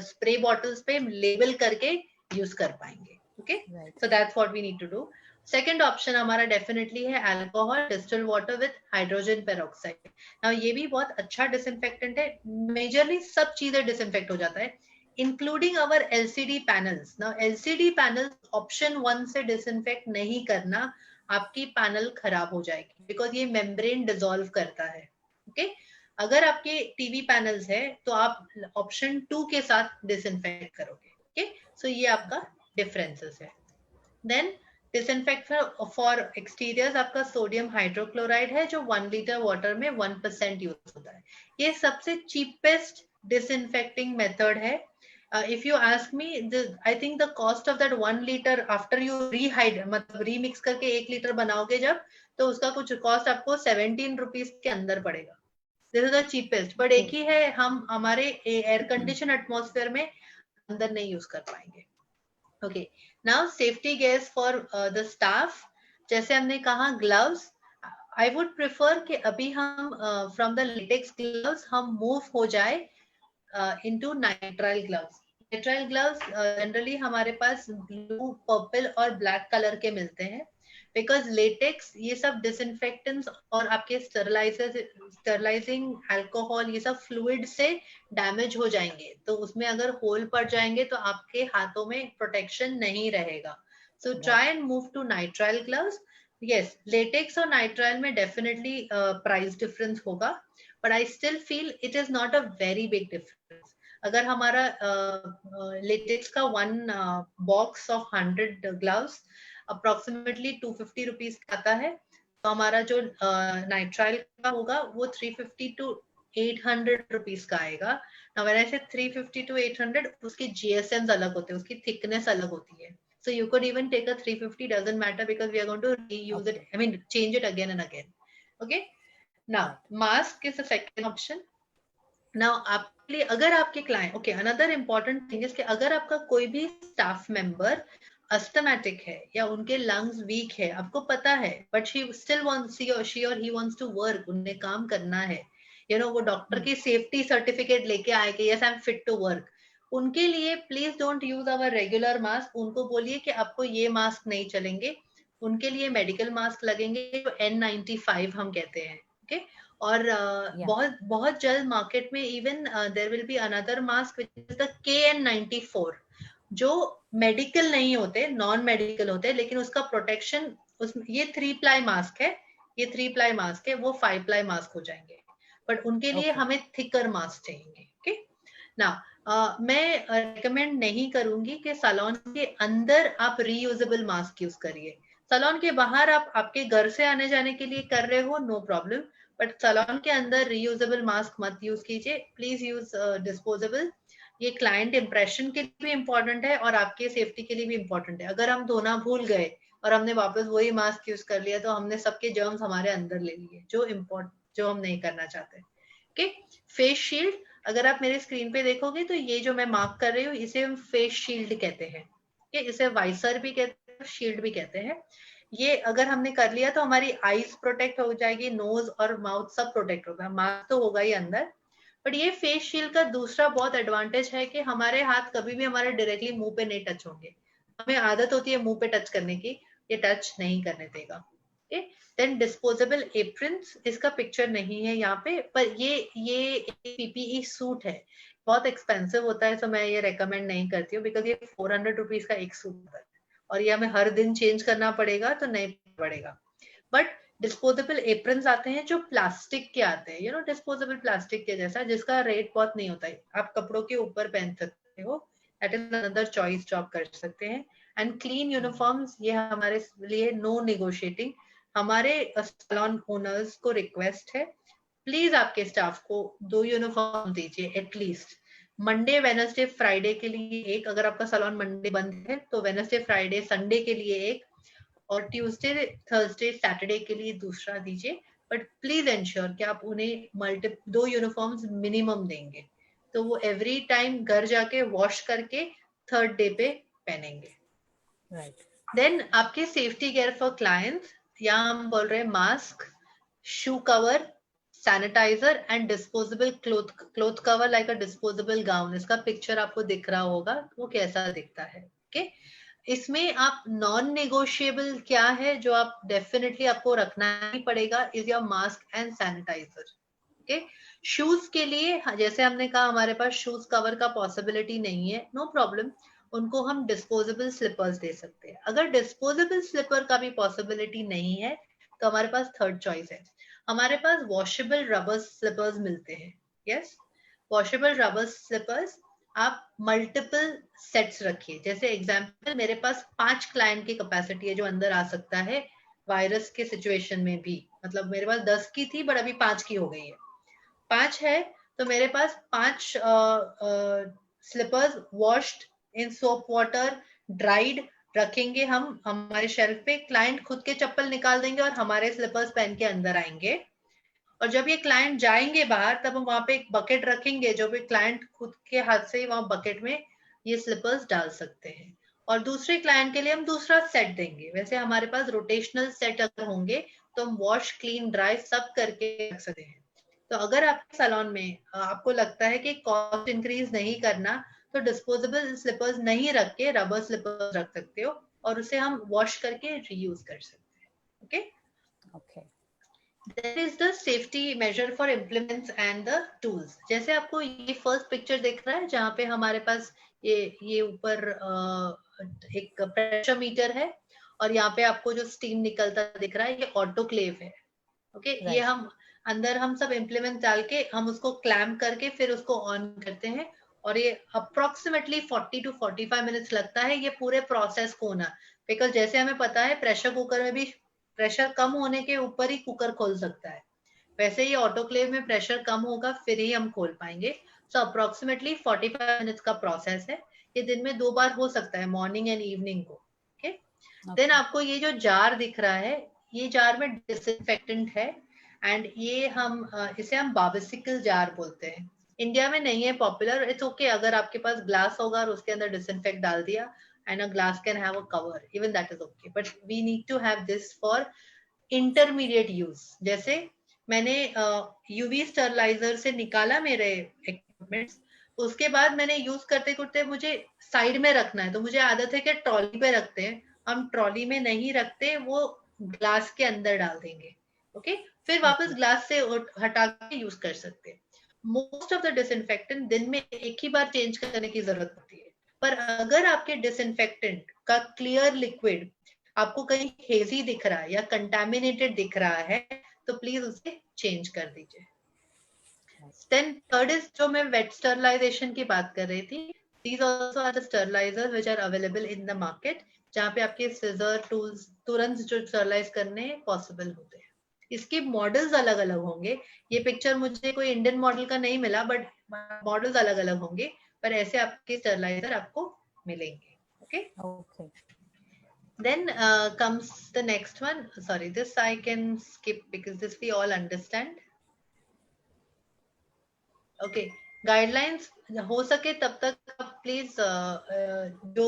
स्प्रे बॉटल्स पे लेबल करके यूज कर पाएंगे। Okay, so that's what we need to do. Second option हमारा डेफिनेटली है alcohol, distilled water with hydrogen peroxide. Now ये भी बहुत अच्छा डिसइंफेक्टेंट है, मेजरली सब चीजें डिसइंफेक्ट हो जाता है, including our LCD panels. Now LCD panels option 1 से डिसइंफेक्ट नहीं करना, आपकी पैनल खराब हो जाएगी, बिकॉज ये मेम्ब्रेन डिसॉल्व करता है। ओके, अगर आपके टीवी पैनल्स है तो आप ऑप्शन 2 के साथ डिसइंफेक्ट करोगे। ओके, सो ये आपका डिफरेंसेस है। देन डिसइंफेक्ट फॉर एक्सटीरियर्स आपका सोडियम हाइड्रोक्लोराइड है, जो 1 लीटर वाटर में 1% यूज होता है। ये सबसे चीपेस्ट डिसइंफेक्टिंग मेथड है। If you ask me, I think the cost of that 1 litre after you मतलब रीमिक्स करके 1 लीटर बनाओगे जब, तो उसका कुछ कॉस्ट आपको 17 रुपीज के अंदर पड़ेगा। This is the cheapest, but एक ही है, हम हमारे एयर कंडीशन एटमॉस्फेयर में अंदर नहीं यूज कर पाएंगे। Okay, now safety gears for the staff, जैसे हमने कहा ग्लव्स, आई वुड प्रेफर कि अभी हम फ्रॉम द लेटेक्स ग्लव्स हम मूव हो जाए into nitrile gloves. Nitrile gloves generally हमारे पास ब्लू, पर्पल और ब्लैक कलर के मिलते हैं, बिकॉज लेटेक्स ये सब डिसइंफेक्टेंट्स और आपके स्टरलाइजिंग अल्कोहल, ये सब फ्लूइड से डैमेज हो जाएंगे, तो उसमें अगर होल पड़ जाएंगे तो आपके हाथों में प्रोटेक्शन नहीं रहेगा। So try and move to nitrile gloves. Yes, latex और नाइट्राइल में डेफिनेटली प्राइस डिफरेंस होगा, but I still feel it is not a very big difference. अगर हमारा लेटेक्स का 1 box of 100 gloves approximately 250 rupees आता है, तो हमारा जो नाइट्राइल का होगा वो 350 टू 800 रुपीज का आएगा। Now when I say 350 to 800, उसकी GSMs अलग होते हैं, उसकी थिकनेस अलग होती है। So you could even take a 350, doesn't matter, because we are going to reuse it, I mean change it again and again. Okay, now mask is the second option. Now आपके लिए, अगर आपके client, okay, another important thing is कि अगर आपका कोई भी स्टाफ मेंबर अस्थमैटिक है या उनके लंग्स वीक है, आपको पता है, but she still wants, she और ही वांट्स टू वर्क, उन्हें काम करना है, वो डॉक्टर की सेफ्टी सर्टिफिकेट लेके आए कि yes I am fit to work, उनके लिए please don't use our regular mask. उनको बोलिए कि आपको ये मास्क नहीं चलेंगे, उनके लिए मेडिकल मास्क लगेंगे जो N95 हम कहते हैं, ओके। और बहुत बहुत जल्द मार्केट में even there will be another mask which is the KN94, जो मेडिकल नहीं होते, नॉन मेडिकल होते, लेकिन उसका प्रोटेक्शन ये 3 प्लाई मास्क है, ये 3 प्लाई मास्क है, वो 5 प्लाई मास्क हो जाएंगे, बट उनके लिए हमें थिकर मास्क चाहिए, ओके ना। मैं रिकमेंड नहीं करूंगी कि सैलून के अंदर आप रीयूजेबल मास्क यूज करिए। सैलून के बाहर आप आपके घर से आने जाने के लिए कर रहे हो, नो प्रॉब्लम, बट सैलून के अंदर रीयूजेबल मास्क मत यूज कीजिए, प्लीज यूज डिस्पोजेबल। ये क्लाइंट इंप्रेशन के लिए भी इम्पोर्टेंट है और आपके सेफ्टी के लिए भी इम्पोर्टेंट है। अगर हम धोना भूल गए और हमने वापस वही मास्क यूज कर लिया तो हमने सबके जर्म्स हमारे अंदर ले लिए, जो हम नहीं करना चाहते। ओके, फेस शील्ड, अगर आप मेरे स्क्रीन पे देखोगे तो ये जो मैं मार्क कर रही हूँ इसे हम फेस शील्ड कहते हैं, इसे वाइसर भी कहते हैं, शील्ड भी कहते हैं। ये अगर हमने कर लिया तो हमारी आईज प्रोटेक्ट हो जाएगी, नोज और माउथ सब प्रोटेक्ट होगा, मास्क तो होगा ही अंदर। बट ये फेस शील्ड का दूसरा बहुत एडवांटेज है कि हमारे हाथ कभी भी हमारे डायरेक्टली मुंह पे नहीं टच होंगे। हमें आदत होती है मुंह पे टच करने की, ये टच नहीं करने देगा। देन डिस्पोजेबल एप्रन्स, इसका पिक्चर नहीं है यहाँ पे, पर ये पीपीई सूट है, बहुत एक्सपेंसिव होता है, तो मैं ये रेकमेंड नहीं करती हूँ, बिकॉज ये 400 रुपीज का एक सूट है और ये हमें हर दिन चेंज करना पड़ेगा तो नहीं पड़ेगा। बट डिस्पोजेबल एप्रन्स आते हैं जो प्लास्टिक के आते हैं, डिस्पोजेबल प्लास्टिक के जैसा, जिसका रेट बहुत नहीं होता है, आप कपड़ों के ऊपर पहन सकते हो, दैट इज अनदर चॉइस जो आप कर सकते हैं। एंड क्लीन यूनिफॉर्म्स, ये हमारे लिए नो नेगोशिएटिंग। हमारे सैलून ओनर्स को रिक्वेस्ट है, प्लीज आपके स्टाफ को 2 यूनिफॉर्म दीजिए एटलीस्ट, मंडे वेडनेसडे फ्राइडे के लिए एक, अगर आपका सैलून मंडे बंद है तो वेडनेसडे फ्राइडे संडे के लिए एक, और ट्यूसडे थर्सडे सैटरडे के लिए दूसरा दीजिए। बट प्लीज एंश्योर कि आप उन्हें 2 यूनिफॉर्म्स मिनिमम देंगे, तो वो एवरी टाइम घर जाके वॉश करके थर्ड डे पे पहनेंगे। राइट। देन आपके सेफ्टी केयर फॉर क्लाइंट्स, यहाँ हम बोल रहे हैं mask, shoe cover, sanitiser and disposable cloth cover like a disposable gown. इसका पिक्चर आपको दिख रहा होगा वो कैसा दिखता है, ओके। इसमें आप नॉन नेगोशिएबल क्या है जो आप डेफिनेटली आपको रखना ही पड़ेगा, is your mask and sanitiser, okay. Shoes के लिए जैसे हमने कहा हमारे पास शूज कवर का पॉसिबिलिटी नहीं है, नो प्रॉब्लम, उनको हम डिस्पोजेबल स्लीपर्स दे सकते हैं। अगर डिस्पोजेबल स्लीपर का भी पॉसिबिलिटी नहीं है तो हमारे पास थर्ड चॉइस है, हमारे पास वॉशेबल रबर स्लीपर्स मिलते हैं। यस, वॉशेबल रबर स्लीपर्स आप मल्टीपल सेट्स रखिए, जैसे एग्जांपल मेरे पास 5 क्लाइंट की कैपेसिटी है जो अंदर आ सकता है वायरस के सिचुएशन में भी, मतलब मेरे पास 10 की थी बट अभी 5 की हो गई है, 5 है तो मेरे पास 5 slippers washed in soap water, dried रखेंगे हम हमारे शेल्फ पे, क्लाइंट खुद के चप्पल निकाल देंगे और हमारे स्लीपर्स पहन के अंदर आएंगे, और जब ये क्लाइंट जाएंगे बाहर तब हम वहां पे एक बकेट रखेंगे जो भी क्लाइंट खुद के हाथ से ही वहां बकेट में ये स्लीपर्स डाल सकते हैं, और दूसरे क्लाइंट के लिए हम दूसरा सेट देंगे। वैसे हमारे पास रोटेशनल सेट अगर होंगे तो हम वॉश क्लीन ड्राई सब करके रख सकते हैं। तो अगर आपके सैलून में आपको लगता है कि कॉस्ट इंक्रीज नहीं करना तो डिस्पोजेबल स्लीपर्स नहीं रख के रबर स्लीपर्स रख सकते हो और उसे हम वॉश करके रीयूज कर सकते हैं, okay. Okay. There is the safety measure for implements and the tools. जैसे आपको ये फर्स्ट पिक्चर दिख रहा है जहाँ पे हमारे पास ये ऊपर एक प्रेशर मीटर है और यहाँ पे आपको जो स्टीम निकलता दिख रहा है ये ऑटोक्लेव है, ओके। ये हम अंदर हम सब इम्प्लीमेंट डाल के हम उसको क्लैम्प करके फिर उसको ऑन करते हैं और ये अप्रोक्सीमेटली 40 to 45 मिनट्स लगता है ये पूरे प्रोसेस को होना, बिकॉज जैसे हमें पता है प्रेशर कुकर में भी प्रेशर कम होने के ऊपर ही कुकर खोल सकता है, वैसे ही ऑटोक्लेव में प्रेशर कम होगा फिर ही हम खोल पाएंगे। सो अप्रोक्सीमेटली 45 मिनट्स का प्रोसेस है, ये दिन में 2 बार हो सकता है, मॉर्निंग एंड इवनिंग को, ओके। देन आपको ये जो जार दिख रहा है ये जार में डिसइंफेक्टेंट है एंड ये हम इसे हम बार्बिसिकल जार बोलते हैं। इंडिया में नहीं है पॉपुलर, इट्स ओके अगर आपके पास ग्लास होगा और उसके अंदर डिसइंफेक्ट डाल दिया and a glass can have a cover, even that is okay, but we need to have this for intermediate use। जैसे मैंने यूवी स्टरलाइजर से निकाला मेरे इक्विपमेंट्स, उसके बाद मैंने यूज करते करते मुझे साइड में रखना है तो मुझे आदत है कि ट्रॉली पे रखते हैं हम ट्रॉली में नहीं रखते, वो ग्लास के अंदर डाल देंगे, ओके फिर वापस ग्लास से हटा के यूज कर सकते हैं। मोस्ट ऑफ द डिसइंफेक्टेंट दिन में एक ही बार चेंज करने की जरूरत पड़ती है, पर अगर आपके डिसइंफेक्टेंट का क्लियर लिक्विड आपको कहीं हेजी दिख रहा है या कंटामिनेटेड दिख रहा है तो प्लीज उसे चेंज कर दीजिए। देन थर्ड इज जो मैं वेट स्टरलाइजेशन की बात कर रही थी, these also are the sterilizers which are available in the market, जहाँ पे आपके सीजर टूल्स तुरंत जो स्टरलाइज करने पॉसिबल होते हैं। इसके मॉडल्स अलग अलग होंगे, ये पिक्चर मुझे कोई इंडियन मॉडल का नहीं मिला बट मॉडल्स अलग अलग होंगे, पर ऐसे आपके स्टरलाइजर आपको मिलेंगे, okay Okay. Then comes the next one. Sorry, this I can skip because this we all understand. Okay, guidelines हो सके तब तक आप प्लीज जो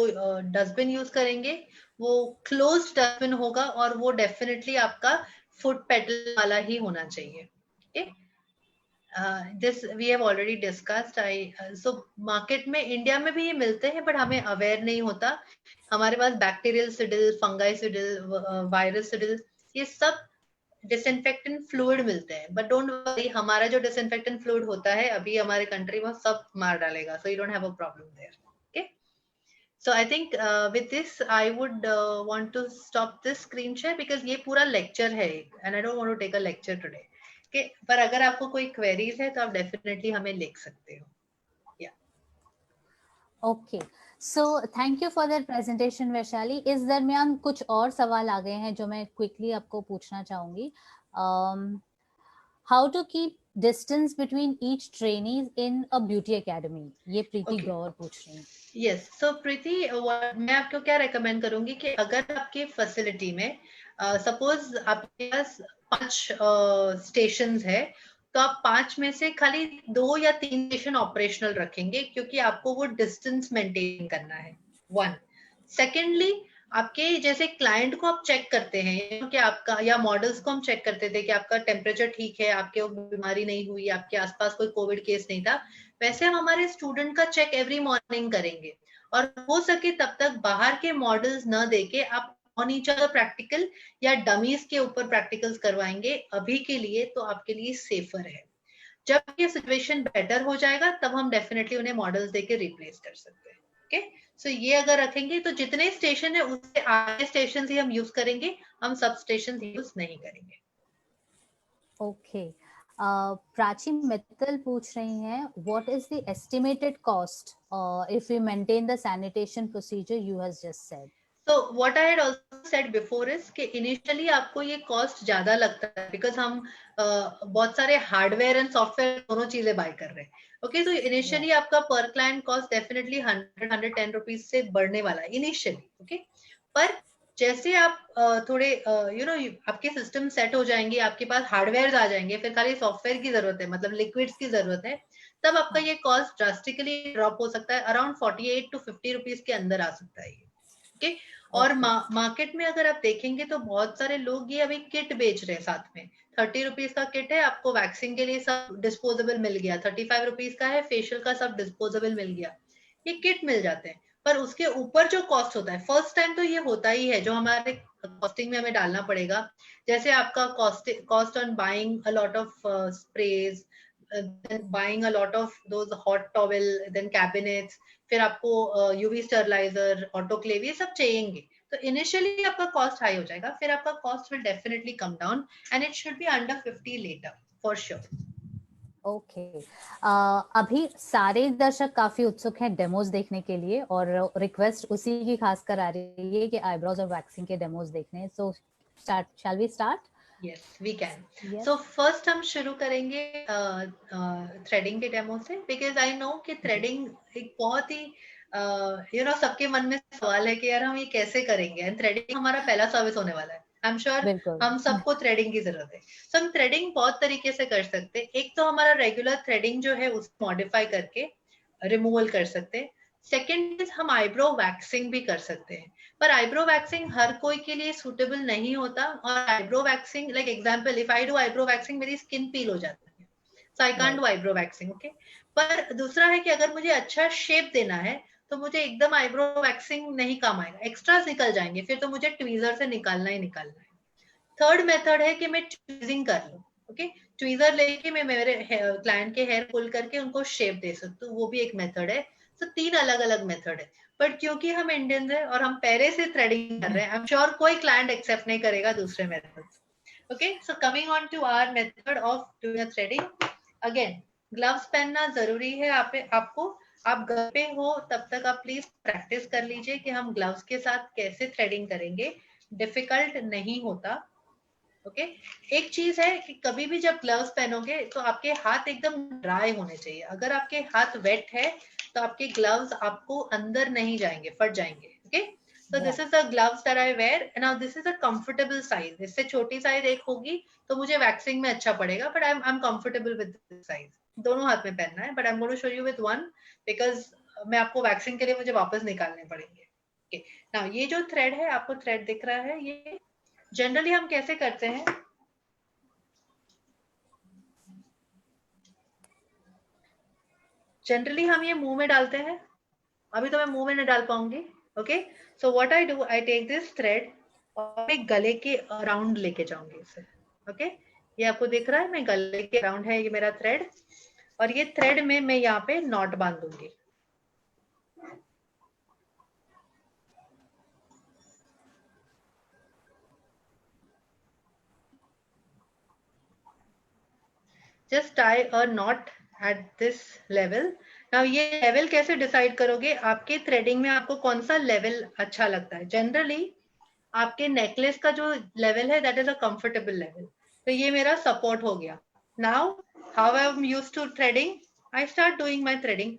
डस्टबिन यूज करेंगे वो क्लोज्ड डस्टबिन होगा और वो डेफिनेटली आपका फुट पेडल वाला ही होना चाहिए। okay? This we have already discussed. So market में इंडिया में भी ये मिलते हैं बट हमें अवेयर नहीं होता। हमारे पास बैक्टीरियल सिडिल, फंगाइसिडिल, वायरसिडिल, ये सब डिसइंफेक्टेंट फ्लूइड मिलते हैं, बट डोंट वरी, हमारा जो डिसइंफेक्टेंट फ्लूइड होता है अभी हमारे कंट्री में सब मार डालेगा, so you don't have a problem there. Okay, so I think with this I would want to stop this screen share because ये पूरा lecture है and I don't want to take a lecture today. Okay, पर अगर आपको कोई queries है तो आप definitely हमें लिख सकते हो। Okay, so thank you for that presentation Vaishali. इस दरमियान कुछ और सवाल आ गए हैं जो मैं क्विकली आपको पूछना चाहूंगी। How to keep distance between each trainees in a beauty academy, ये प्रीति गौर पूछ रही है। यस, सो प्रीति मैं आपको क्या रेकमेंड करूंगी कि अगर आपके फैसिलिटी में सपोज आपके पास 5 स्टेशन है तो आप 5 में से खाली 2 या 3 स्टेशन ऑपरेशनल रखेंगे क्योंकि आपको वो डिस्टेंस मेंटेन करना है। 1 सेकेंडली, आपके जैसे क्लाइंट को आप चेक करते हैं कि आपका, या मॉडल्स को हम चेक करते थे कि आपका टेम्परेचर ठीक है, आपके बीमारी नहीं हुई, आपके आसपास कोई कोविड केस नहीं था, वैसे हम हमारे स्टूडेंट का चेक एवरी मॉर्निंग करेंगे। और हो सके तब तक बाहर के मॉडल्स न देके आप ऑन ईच अदर प्रैक्टिकल या डमीज के ऊपर प्रैक्टिकल्स करवाएंगे अभी के लिए, तो आपके लिए सेफर है। जब ये सिचुएशन बेटर हो जाएगा तब हम डेफिनेटली उन्हें मॉडल्स देके रिप्लेस कर सकते हैं। ओके, सो ये अगर रखेंगे तो जितने स्टेशन है उससे आगे स्टेशन ही हम यूज करेंगे, हम सब स्टेशन यूज नहीं करेंगे। ओके, प्राची मित्तल पूछ रही हैं, what is the estimated cost if we maintain the sanitation procedure you have just said? So what I had also said before is कि इनिशियली आपको ये कॉस्ट ज्यादा लगता है बिकॉज हम बहुत सारे हार्डवेयर एंड सॉफ्टवेयर दोनों चीजें बाय कर रहे हैं। ओके, तो इनिशियली आपका पर क्लाइंट कॉस्ट डेफिनेटली 110 रुपीज से बढ़ने वाला है इनिशियली। ओके, पर जैसे आप थोड़े आपके सिस्टम सेट हो जाएंगे, आपके पास हार्डवेयर आ जाएंगे, फिर खाली सॉफ्टवेयर की जरूरत है, मतलब लिक्विड्स की जरूरत है, तब आपका ये कॉस्ट ड्रास्टिकली ड्रॉप हो सकता है, अराउंड 48 to 50 रुपीज के अंदर आ सकता है। ओके, और मार्केट में अगर आप देखेंगे तो बहुत सारे लोग ये अभी किट बेच रहे हैं साथ में। 30 रुपीज का किट है, आपको वैक्सिंग के लिए सब डिस्पोजेबल मिल गया, 35 रुपीज का है, फेशियल का सब डिस्पोजेबल मिल गया, ये किट मिल जाते हैं। पर उसके ऊपर जो कॉस्ट होता है फर्स्ट टाइम तो ये होता ही है, जो हमारे कॉस्टिंग में हमें डालना पड़ेगा, जैसे आपका cost on buying a lot of sprays, buying a lot of those hot towel, then cabinets, फिर आपको यूवी स्टरलाइजर, ऑटोक्लेव, ये सब चाहिएंगे। तो इनिशियली आपका कॉस्ट हाई हो जाएगा, फिर आपका cost will definitely come down and it should be under 50 later for sure. Okay, अभी सारे दर्शक काफी उत्सुक हैं डेमोज देखने के लिए और रिक्वेस्ट उसी की खासकर आ रही है कि आईब्रोज और वैक्सिंग के डेमोज देखने। So start, shall we start? Yes we can. So first हम शुरू करेंगे थ्रेडिंग के डेमो से, बिकॉज आई नो कि थ्रेडिंग एक बहुत ही सबके मन में सवाल है कि यार हम ये कैसे करेंगे, एंड थ्रेडिंग हमारा पहला सर्विस होने वाला है। आई एम श्योर हम सबको थ्रेडिंग की जरूरत है। सो हम थ्रेडिंग बहुत तरीके से कर सकते हैं। एक तो हमारा रेगुलर थ्रेडिंग जो है उसको मॉडिफाई करके रिमूवल कर सकते हैं। सेकेंड इज हम आईब्रो वैक्सिंग भी कर सकते हैं, पर आईब्रो वैक्सिंग हर कोई के लिए सूटेबल नहीं होता। और eyebrow waxing, like example, if I do eyebrow waxing मेरी स्किन पील हो जाती है, so I can't do eyebrow waxing. Okay, पर दूसरा है कि अगर मुझे अच्छा शेप देना है तो मुझे एकदम आईब्रो वैक्सिंग नहीं काम आएगा, एक्स्ट्रास निकल जाएंगे, फिर तो मुझे ट्वीजर से निकालना ही निकालना है। थर्ड मेथड है कि मैं ट्वीजिंग कर लूं, ओके, ट्वीजर लेके मैं मेरे क्लाइंट के हेयर पुल करके उनको शेप दे सकती हूँ, वो भी एक मेथड है। तो 3 अलग अलग मेथड है, बट क्योंकि हम इंडियंस हैं और हम पहले से थ्रेडिंग कर रहे हैं, आई एम श्योर कोई क्लाइंट एक्सेप्ट नहीं करेगा दूसरे method. Okay, so coming on to our method of doing threading, again gloves पहनना जरूरी है आपको। आप घर पे हो तब तक आप प्लीज प्रैक्टिस कर लीजिए कि हम ग्लव्स के साथ कैसे थ्रेडिंग करेंगे, डिफिकल्ट नहीं होता। ओके, एक चीज है कि कभी भी जब ग्लव्स पहनोगे तो आपके हाथ एकदम ड्राई होने चाहिए। अगर आपके हाथ वेट है तो आपके ग्लव्स आपको अंदर नहीं जाएंगे, फट जाएंगे। Okay, so this is the gloves that I wear and now this is a comfortable size, इससे छोटी साइज एक होगी तो मुझे वैक्सिंग में अच्छा पड़ेगा, but I'm comfortable with this size। दोनों हाथ में पहनना है, but I'm going to show you with one because मैं आपको वैक्सिंग के लिए मुझे वापस निकालने पड़ेंगे। okay, now ये जो थ्रेड है, आपको थ्रेड दिख रहा है, ये जनरली हम कैसे करते हैं, जनरली हम ये मुंह में डालते हैं, अभी तो मैं मुंह में नहीं डाल पाऊंगी। Okay, so what I do, I take this thread और मैं गले के अराउंड लेके जाऊंगी इसे। ओके, ये आपको दिख रहा है, मैं गले के अराउंड है ये मेरा थ्रेड, और ये थ्रेड में मैं यहाँ पे नॉट बांध दूंगी। Just tie a not at this level. Now ये लेवल कैसे डिसाइड करोगे, आपके थ्रेडिंग में आपको कौन सा लेवल अच्छा लगता है। जनरली आपके नेकलेस का जो लेवल है that is a comfortable level, तो ये मेरा सपोर्ट हो गया। Now how I am used to threading, I start doing my threading.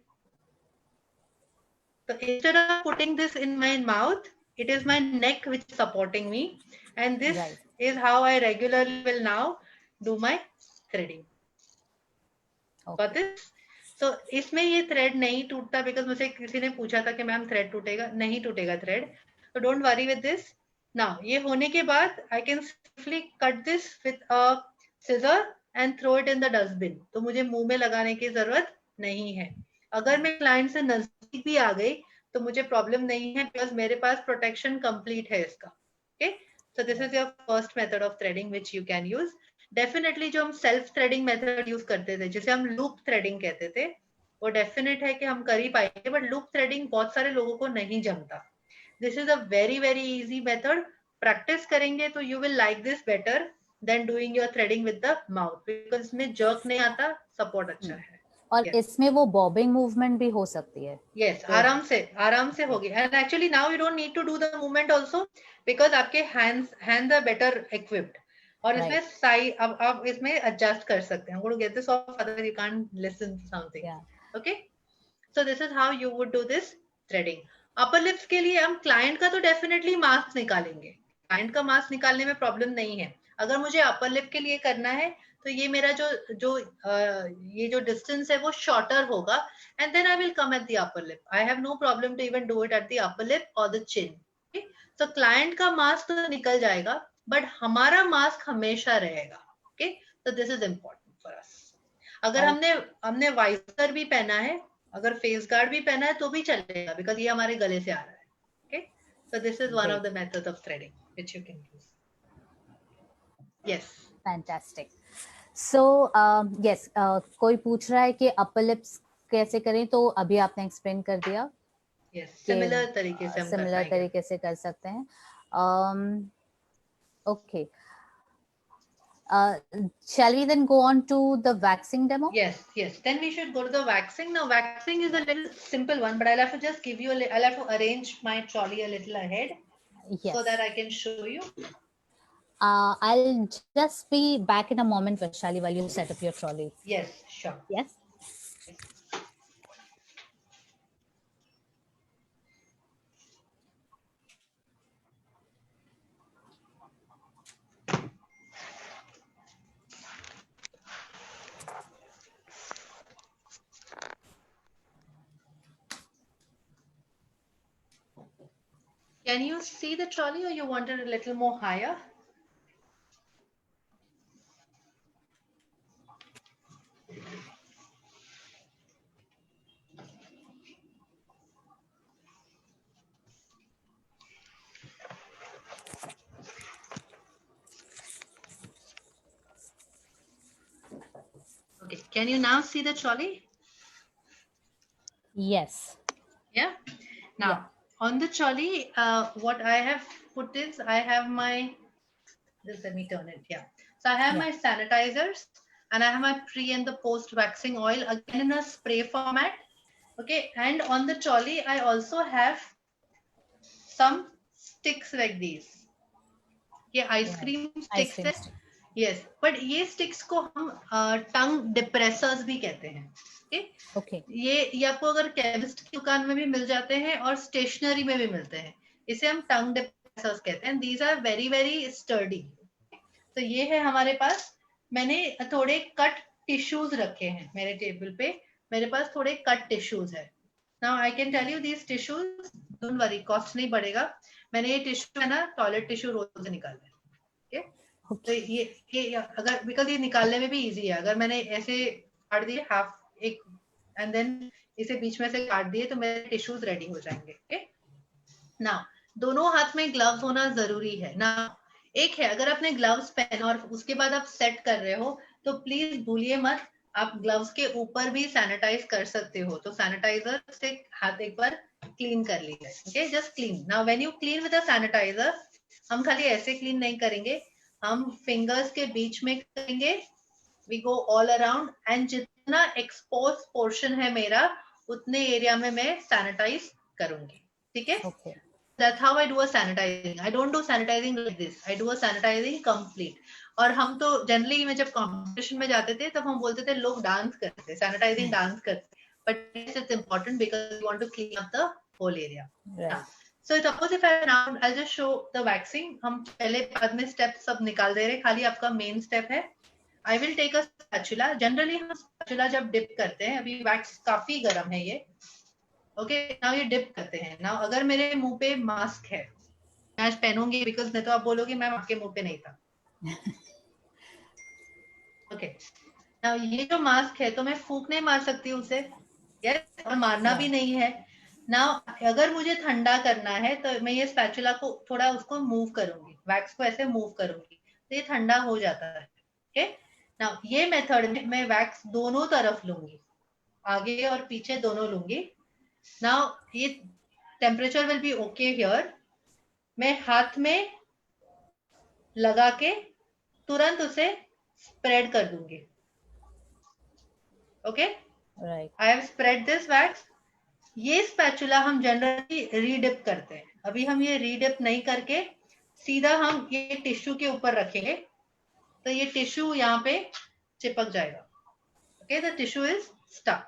So instead of putting this in my mouth, it is my neck which is supporting me, and this is how I regularly will now do my threading। Got this? So इसमें ये थ्रेड नहीं टूटता, बिकॉज मुझे किसी ने पूछा था कि मैम थ्रेड टूटेगा, नहीं टूटेगा थ्रेड, तो don't worry with this. Now ये होने के बाद I can simply cut this with a scissor and throw it in the dustbin, तो मुझे मुंह में लगाने की जरूरत नहीं है। अगर मैं क्लाइंट से नजदीक भी आ गई तो मुझे प्रॉब्लम नहीं है, बिकॉज मेरे पास प्रोटेक्शन कंप्लीट है इसका। Okay, so this is your first method of threading which you can use. Definitely जो हम सेल्फ थ्रेडिंग मेथड यूज करते थे, जिसे हम लूप थ्रेडिंग कहते थे, वो डेफिनेट है कि हम कर ही पाएंगे, बट लूप थ्रेडिंग बहुत सारे लोगों को नहीं जमता। This is a very very easy method, practice करेंगे तो you will like this better than doing your threading with the mouth, because इसमें जर्क नहीं आता, सपोर्ट अच्छा है। और इसमें वो बॉबिंग मूवमेंट भी हो सकती है। यस, आराम से होगी। And actually now you don't need to do the movement also, because आपके हैंड्स आर बेटर इक्विप्ड, और इसमें साइज अब इसमें एडजस्ट कर सकते हैं। Get this off, other you can't listen to something. Okay, so this is how you would do this threading. Upper lips के लिए हम क्लाइंट का तो डेफिनेटली मास्क निकालेंगे, क्लाइंट का मास्क निकालने में प्रॉब्लम नहीं है। अगर मुझे अपर लिप के लिए करना है तो ये मेरा ये जो डिस्टेंस है वो शॉर्टर होगा, and then I will come at the upper lip. I have no problem to even do it at the upper lip or the chin. Okay? So client का मास्क तो निकल जाएगा, but हमारा मास्क हमेशा रहेगा। Okay? So this is important for us. अगर हमने वाइजर भी पहना है, अगर फेस गार्ड भी पहना है तो भी चलेगा, बिकॉज ये हमारे गले से आ रहा है। Okay? So this is one of the methods of threading which you can use. Yes. Fantastic. So yes, कोई पूछ रहा है कि अपर लिप्स कैसे करें, तो अभी आपने एक्सप्लेन कर दिया। Yes, सिमिलर तरीके से कर सकते हैं। Okay. Shall we then go on to the waxing demo? Yes. Then we should go to the waxing. Now, waxing is a little simple one, but I'll have to just give you I'll have to arrange my trolley a little ahead, so that I can show you. I'll just be back in a moment, Vaishali, while you set up your trolley. Yes, sure. Yes. Can you see the trolley, or you want it a little more higher? Can you now see the trolley? Yes. Yeah. Now on the trolley, what I have put is I have my, just let me turn it. Yeah. So I have my sanitizers and I have my pre and the post waxing oil again in a spray format. Okay. And on the trolley, I also have some sticks like these. ये आइसक्रीम स्टिक्स है. यस, बट ये स्टिक्स को हम टंग डिप्रेसर्स भी कहते हैं. ओके, ये आपको अगर केमिस्ट की दुकान में भी मिल जाते हैं और स्टेशनरी में भी मिलते हैं. इसे हम टंग डिप्रेसर्स कहते हैं. These are very very sturdy. तो ये है हमारे पास. मैंने थोड़े कट टिश्यूज रखे हैं मेरे टेबल पे. मेरे पास थोड़े कट टिश्यूज है. Now I can tell you these tissues, don't worry, cost नहीं बढ़ेगा. मैंने ये टिश्यू है ना, टॉयलेट टिश्यू रोल से निकाला है. तो ये अगर, बिकॉज ये निकालने में भी इजी है. अगर मैंने ऐसे काट दिए हाफ एक एंड देन इसे बीच में से काट दिए तो मेरे टिश्यूज रेडी हो जाएंगे. ना दोनों हाथ में ग्लव्स होना जरूरी है ना. एक है अगर आपने ग्लव्स पहने और उसके बाद आप सेट कर रहे हो तो प्लीज भूलिए मत, आप ग्लव्स के ऊपर भी सैनिटाइज कर सकते हो. तो सैनिटाइजर से हाथ एक बार क्लीन कर लीजिए. Okay, just clean. Now when you clean with a sanitiser, हम खाली ऐसे क्लीन नहीं करेंगे, हम फिंगर्स के बीच में करेंगे. We go all around and जितना एक्सपोज पोर्शन है मेरा उतने एरिया में मैं सैनिटाइज करूंगी. ठीक है? That's how I do a sanitizing. I don't do sanitizing like this. I do a sanitizing complete. और हम तो जनरली में जब कॉम्पिटिशन में जाते थे तब हम बोलते थे लोग डांस करते, सैनिटाइजिंग डांस करते. But it's important because you want to clean up the whole area. So suppose if I now I just show the waxing. हम पहले बाद में स्टेप सब निकाल दे रहे, खाली आपका मेन स्टेप है. I will take a spatula. Generally हम स्पैचुला जब डिप करते हैं, अभी वैक्स काफी गर्म है ये. ओके, नाउ ये डिप करते हैं. नाउ अगर मेरे मुंह पे मास्क है, मैं आज पहनूंगी बिकॉज नहीं तो आप बोलोगे मैम आपके मुंह पे नहीं था. ओके, नाउ ये जो मास्क है तो मैं फूंक नहीं मार सकती उसे. यस, और मारना भी नहीं है. नाउ अगर मुझे ठंडा करना है तो मैं ये स्पैचुला को थोड़ा उसको मूव करूंगी, वैक्स को ऐसे मूव करूंगी तो ये ठंडा हो जाता है. ओके, नाउ ये मेथड में मैं वैक्स दोनों तरफ लूंगी, आगे और पीछे दोनों लूंगी. Now ये temperature will be okay here. मैं हाथ में लगा के तुरंत उसे स्प्रेड कर दूंगी. Okay, right. I have spread this wax. ये स्पैचुला हम जनरली रीडिप करते हैं. अभी हम ये रीडिप नहीं करके सीधा हम ये टिश्यू के ऊपर रखेंगे तो ये टिश्यू यहाँ पे चिपक जाएगा. Okay, the tissue is stuck.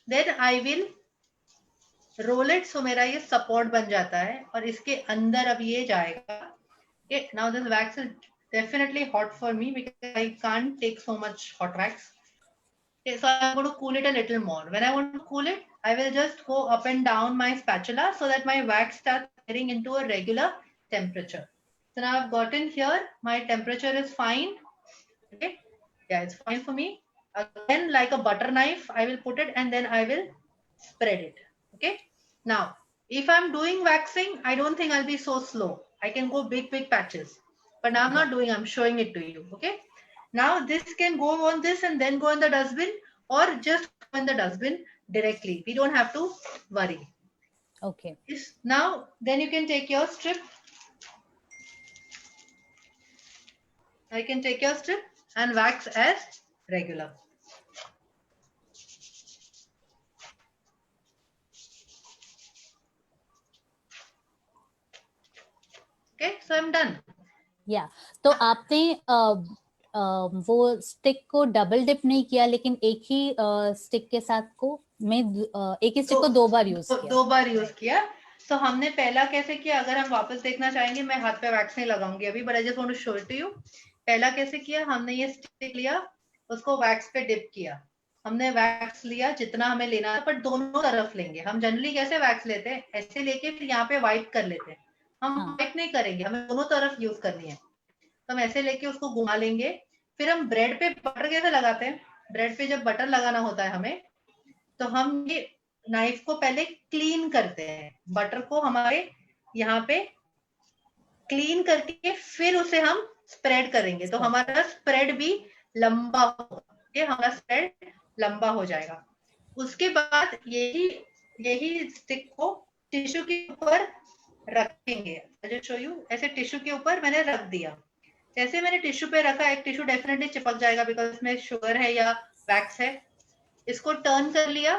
Then I will roll it. So मेरा ये सपोर्ट बन जाता है और इसके अंदर अब ये जाएगा. Now this wax is definitely hot for me because I can't take so much hot wax. So I'm going to cool it a little more. When I want to cool it, I will just go up and down my spatula so that my wax starts getting into a regular temperature. So now I've gotten here, my temperature is fine. Okay, yeah, it's fine for me. Again, like a butter knife, I will put it and then I will spread it. Okay, now if I'm doing waxing, I don't think I'll be so slow. I can go big patches, but now I'm not doing, I'm showing it to you. Okay, now this can go on this and then go in the dustbin or just go in the dustbin directly. We don't have to worry. Okay, now then you can take your strip. I can take your strip and wax as regular. Okay, so I'm done. Yeah, तो आपने वो स्टिक को डबल डिप नहीं किया लेकिन एक ही स्टिक के साथ को मैं एक ही स्टिक को दो बार यूज किया. तो हमने पहला कैसे किया, अगर हम वापस देखना चाहेंगे, मैं हाथ पे वैक्स नहीं लगाऊंगी अभी, but I just want to show it to you. पहला कैसे किया, हमने ये स्टिक लिया, उसको वैक्स पे डिप किया. हमने वैक्स लिया जितना हमें लेना है, पर दोनों तरफ लेंगे. हम जनरली कैसे वैक्स लेते हैं, ऐसे लेके फिर यहाँ पे वाइप कर लेते हैं. हम वाइप नहीं करेंगे, हमें दोनों तरफ यूज करनी है. तो हम ऐसे लेके उसको घुमा लेंगे. फिर हम ब्रेड पे बटर कैसे लगाते हैं, ब्रेड पे जब बटर लगाना होता है हमें, तो हम ये नाइफ को पहले क्लीन करते हैं. बटर को हमारे यहाँ पे क्लीन करके फिर उसे हम स्प्रेड करेंगे, तो हमारा स्प्रेड भी लंबा होगा. कि हमारा स्प्रेड लंबा हो जाएगा। उसके बाद यही स्टिक को टिश्यू के ऊपर रखेंगे। जो शो यू, ऐसे टिश्यू के ऊपर मैंने रख दिया। जैसे मैंने टिश्यू पे रखा, एक टिश्यू डेफिनेटली चिपक जाएगा बिकॉज इसमें शुगर है या वैक्स है। इसको टर्न कर लिया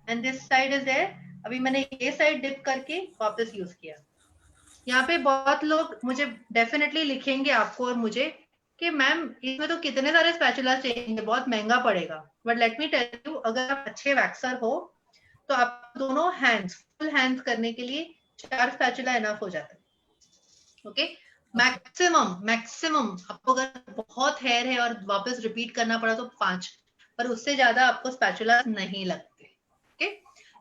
and this side is there. अभी मैंने ये साइड डिप करके वापस यूज किया। यहाँ पे बहुत लोग मुझे डेफिनेटली लिखेंगे, आपको और मुझे, कि मैम इसमें तो कितने सारे स्पैचुला चाहिए, बहुत महंगा पड़ेगा। But let me tell you, अगर आप अच्छे वैक्सर हो तो आप दोनों हैंड्स, फुल हैंड्स करने के लिए 4 स्पैचुला इनफ हो जाता है। ओके, मैक्सिमम आपको अगर बहुत हेयर है और वापस रिपीट करना पड़ा तो 5, पर उससे ज्यादा आपको स्पैचुला नहीं लगते। Okay,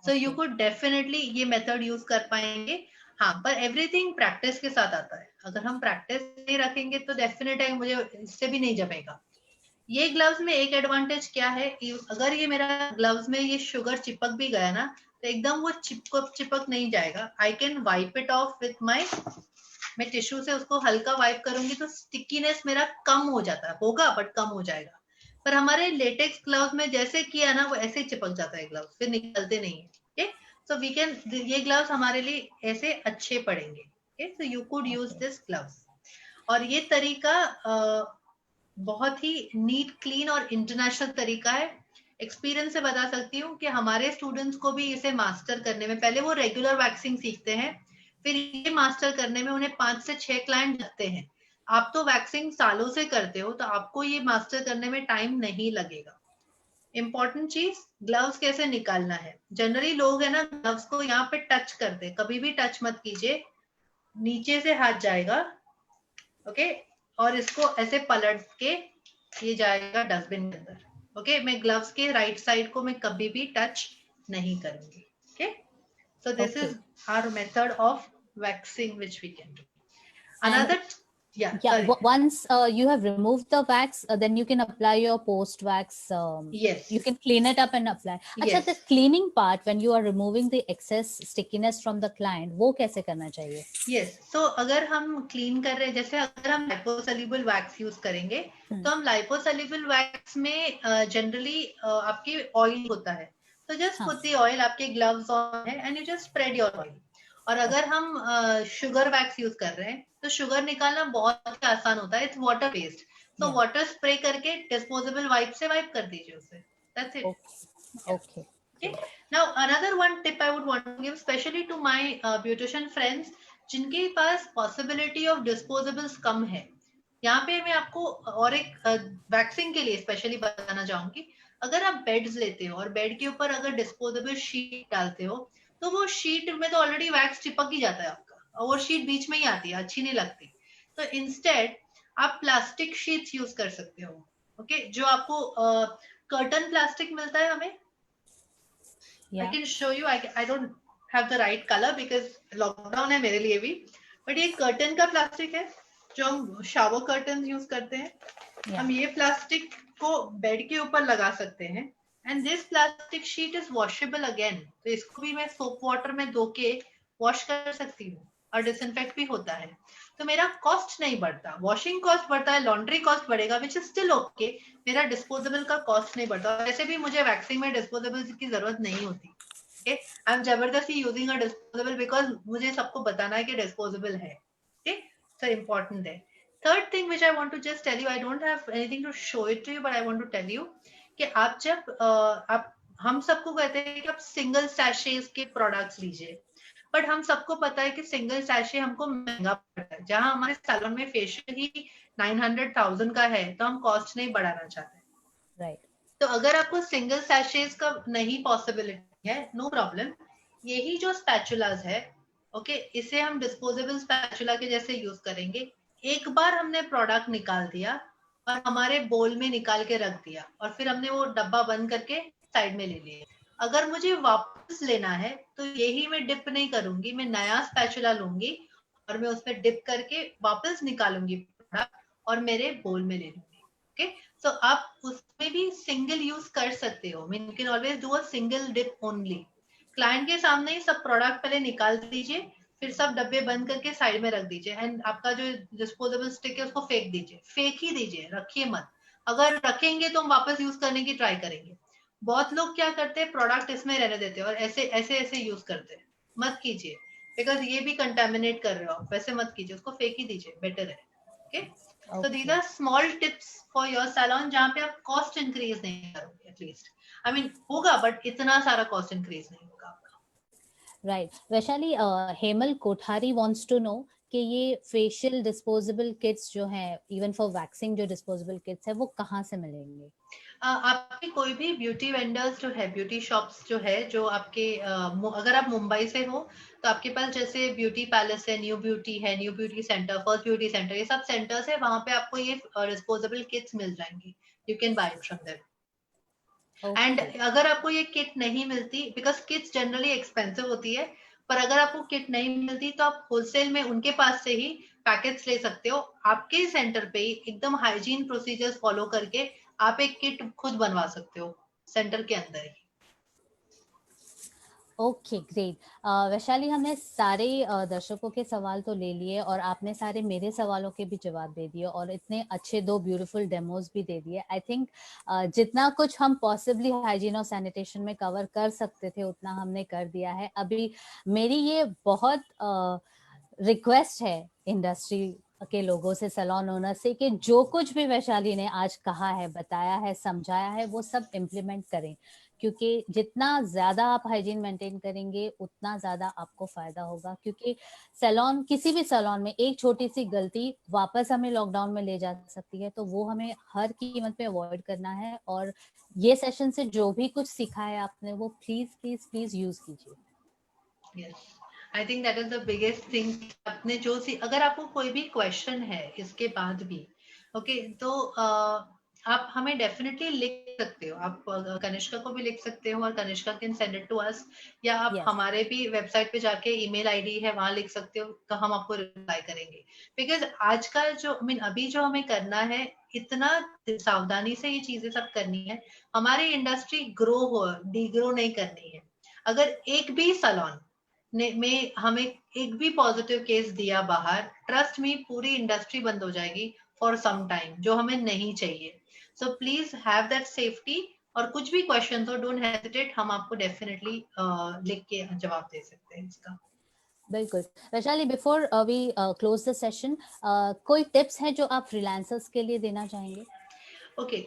so you could definitely ये मेथड यूज कर पाएंगे। हाँ, पर एवरीथिंग प्रैक्टिस के साथ आता है। अगर हम प्रैक्टिस नहीं रखेंगे तो डेफिनेट है मुझे इससे भी नहीं जमेगा। ये ग्लव्स में एक एडवांटेज क्या है, अगर ये मेरा ग्लव्स में ये शुगर चिपक भी गया ना, तो एकदम वो चिपक नहीं जाएगा। I can wipe it of with my, मैं टिश्यू से उसको हल्का वाइप करूंगी तो स्टिकीनेस मेरा कम हो जाता है, होगा बट कम हो जाएगा। पर हमारे लेटेक्स ग्लव्स में जैसे किया ना, वो ऐसे ही चिपक जाता है ग्लव्स, फिर निकलते नहीं है। ओके, सो वी कैन, ये ग्लव्स हमारे लिए ऐसे अच्छे पड़ेंगे। Okay, so you could use this gloves. और ये तरीका बहुत ही नीट, क्लीन और इंटरनेशनल तरीका है। एक्सपीरियंस से बता सकती हूँ कि हमारे स्टूडेंट्स को भी इसे मास्टर करने में, पहले वो रेगुलर वैक्सिंग सीखते हैं, फिर ये मास्टर करने में उन्हें 5 से 6 क्लाइंट लगते हैं। आप तो वैक्सिंग सालों से करते हो, तो आपको ये मास्टर करने में टाइम नहीं लगेगा। इंपॉर्टेंट चीज, ग्लव्स कैसे निकालना है। जनरली लोग है ना, ग्लव्स को यहाँ पे टच करते, कभी भी टच मत कीजिए, नीचे से हाथ जाएगा। ओके, और इसको ऐसे पलट के ये जाएगा डस्टबिन के अंदर। ओके, मैं ग्लव्स के राइट साइड को मैं कभी भी टच नहीं करूंगी। Okay, so this is our method of waxing which we can do. Another, once you have removed the wax, then you can apply your post wax. Yes, you can clean it up and apply. अच्छा, the cleaning part when you are removing the excess stickiness from the client, वो कैसे करना चाहिए? Yes, so अगर हम क्लीन कर रहे हैं, जैसे अगर हम liposoluble wax यूज करेंगे, तो हम liposoluble wax में जनरली आपकी ऑयल होता है, तो जस्ट पुट द ऑयल, आपके ग्लव्स ऑन है and you just spread your oil. और अगर हम शुगर वैक्स यूज कर रहे हैं तो शुगर निकालना बहुत आसान होता है, इट्स वाटर बेस्ड, तो वाटर स्प्रे करके डिस्पोजेबल वाइप से वाइप कर दीजिए उसे, that's it. Okay, now another one tip I would want to give specially to my beautician friends जिनके पास पॉसिबिलिटी ऑफ डिस्पोजेबल्स कम है। यहाँ पे मैं आपको और एक वैक्सिंग के लिए स्पेशली बताना चाहूंगी। अगर आप बेड्स लेते हो और बेड के ऊपर अगर डिस्पोजेबल शीट डालते हो, तो वो शीट में तो ऑलरेडी वैक्स चिपक ही जाता है आपका, और वो शीट बीच में ही आती है, अच्छी नहीं लगती। तो इंस्टेड आप प्लास्टिक शीट्स यूज कर सकते हो। ओके, जो आपको कर्टन प्लास्टिक मिलता है हमें, I can show you. I don't have the right color because lockdown है मेरे लिए भी, बट ये कर्टन का प्लास्टिक है जो हम शावर कर्टन यूज करते हैं। हम ये प्लास्टिक को बेड के ऊपर लगा सकते हैं and this plastic sheet is washable again, तो इसको भी मैं सोप वाटर में धो के वॉश कर सकती हूँ और डिसइंफेक्ट भी होता है। तो मेरा कॉस्ट नहीं बढ़ता, वॉशिंग कॉस्ट बढ़ता है, लॉन्ड्री कॉस्ट बढ़ेगा विच इज स्टिल ओके, मेरा डिस्पोजेबल का कॉस्ट नहीं बढ़ता। वैसे भी मुझे वैक्सिंग में डिस्पोजेबल की जरूरत नहीं होती। Okay? I'm जबरदस्ती यूजिंग अ डिस्पोजेबल बिकॉज मुझे सबको बताना है कि डिस्पोजेबल है। okay? So important है। Third thing which I want to just tell you, I don't have anything to show it to you, but I want to tell you कि आप जब आप, हम सबको कहते हैं कि आप सिंगल सैशेज के प्रोडक्ट्स लीजिए, बट हम सबको पता है कि सिंगल सैशे हमको महंगा पड़ता है। जहां हमारे सैलून में फेशियल ही 900,000 का है, तो हम कॉस्ट नहीं बढ़ाना चाहते। राइट, तो अगर आपको सिंगल सैशेज का नहीं पॉसिबिलिटी है, नो प्रॉब्लम, यही जो स्पैचुलास है, ओके, इसे हम डिस्पोजेबल स्पैचुला के जैसे यूज करेंगे। एक बार हमने प्रोडक्ट निकाल दिया और हमारे बोल में निकाल के रख दिया, और फिर हमने वो डब्बा बंद करके साइड में ले लिया। अगर मुझे वापस लेना है तो यही मैं डिप नहीं करूंगी, मैं नया स्पैचुला लूंगी और मैं उसमें डिप करके वापस निकालूंगी प्रोडक्ट और मेरे बोल में ले लूंगी। ओके, सो आप उसमें भी सिंगल यूज कर सकते हो, mean you can always do a single dip only. Client के सामने ही सब प्रोडक्ट पहले निकाल दीजिए, फिर सब डब्बे बंद करके साइड में रख दीजिए एंड आपका जो डिस्पोजेबल स्टिक है उसको फेंक दीजिए, फेंक ही दीजिए, रखिए मत। अगर रखेंगे तो हम वापस यूज करने की ट्राई करेंगे। बहुत लोग क्या करते हैं, प्रोडक्ट इसमें रहने देते हैं और ऐसे ऐसे ऐसे यूज करते हैं। मत कीजिए, बिकॉज ये भी कंटेमिनेट कर रहे हो आप, वैसे मत कीजिए, उसको फेंक ही दीजिए, बेटर है। Okay, so these okay are small tips for your salon, जहाँ पे आप कॉस्ट इंक्रीज नहीं करोगे, एटलीस्ट आई मीन होगा, बट इतना सारा कॉस्ट इंक्रीज नहीं होगा आपका। Right Vaishali, Hemal Kothari wants to know कि ये फेशियल डिस्पोजेबल किट्स जो हैं, इवन फॉर वैक्सिंग जो डिस्पोजेबल किट्स है, वो कहाँ से मिलेंगे? आपके कोई भी ब्यूटी वेंडर्स जो है, ब्यूटी शॉप्स जो है, जो आपके अगर आप मुंबई से हो तो आपके पास जैसे ब्यूटी पैलेस है, न्यू ब्यूटी है, new beauty centre, first beauty centre, ये सब सेंटर्स है, वहां पे आपको ये डिस्पोजेबल किट्स मिल जाएंगी। You can buy it from there. And okay अगर आपको ये किट नहीं मिलती, बिकॉज किट्स जनरली एक्सपेंसिव होती है, पर अगर आपको किट नहीं मिलती तो आप होलसेल में उनके पास से ही पैकेट्स ले सकते हो। आपके सेंटर पे ही एकदम हाइजीन प्रोसीजर्स फॉलो करके आप एक किट खुद बनवा सकते हो सेंटर के अंदर ही। Okay great. वैशाली, हमने सारे दर्शकों के सवाल तो ले लिए और आपने सारे मेरे सवालों के भी जवाब दे दिए और इतने अच्छे 2 ब्यूटीफुल डेमोज भी दे दिए। आई थिंक जितना कुछ हम पॉसिबली हाइजीन और सैनिटेशन में कवर कर सकते थे उतना हमने कर दिया है। अभी मेरी ये बहुत रिक्वेस्ट है इंडस्ट्री के लोगों से, सैलून ओनर से, कि जो कुछ भी वैशाली ने आज कहा है, बताया है, समझाया है, वो सब इम्प्लीमेंट करें, क्योंकि जितना ज्यादा आप हाइजीन मेंटेन करेंगे उतना ज्यादा आपको फायदा होगा। क्योंकि सैलून, किसी भी सैलून में एक छोटी सी गलती वापस हमें लॉकडाउन में ले जा सकती है, तो वो हमें हर कीमत पे अवॉइड करना है। और ये सेशन से जो भी कुछ सीखा है आपने, वो प्लीज प्लीज प्लीज यूज कीजिए। Yes, I think that is the biggest thing. आपने जो सी, अगर आपको कोई भी क्वेश्चन है इसके बाद भी, ओके, तो आप हमें डेफिनेटली लिख सकते हो। आप कनिष्का को भी लिख सकते हो और Kanishka can send it to us, या आप यस हमारे भी वेबसाइट पे जाके ईमेल आईडी है वहां लिख सकते हो, तो हम आपको रिप्लाई करेंगे। बिकॉज आज का जो आई मीन अभी जो हमें करना है, इतना सावधानी से ये चीजें सब करनी है। हमारी इंडस्ट्री ग्रो हो, डिग्रो नहीं करनी है। अगर एक भी सैलून ने में हमें एक भी पॉजिटिव केस दिया बाहर, ट्रस्ट मी, पूरी इंडस्ट्री बंद हो जाएगी फॉर सम टाइम, जो हमें नहीं चाहिए। So please have that safety, और कुछ भी क्वेश्चन हो, डोंट हेजिटेट, हम आपको डेफिनेटली लिख के जवाब दे सकते हैं इसका। बिल्कुल। Vaishali, before we close the session, कोई टिप्स हैं जो आप फ्रीलांसर्स के लिए देना चाहेंगे? ओके,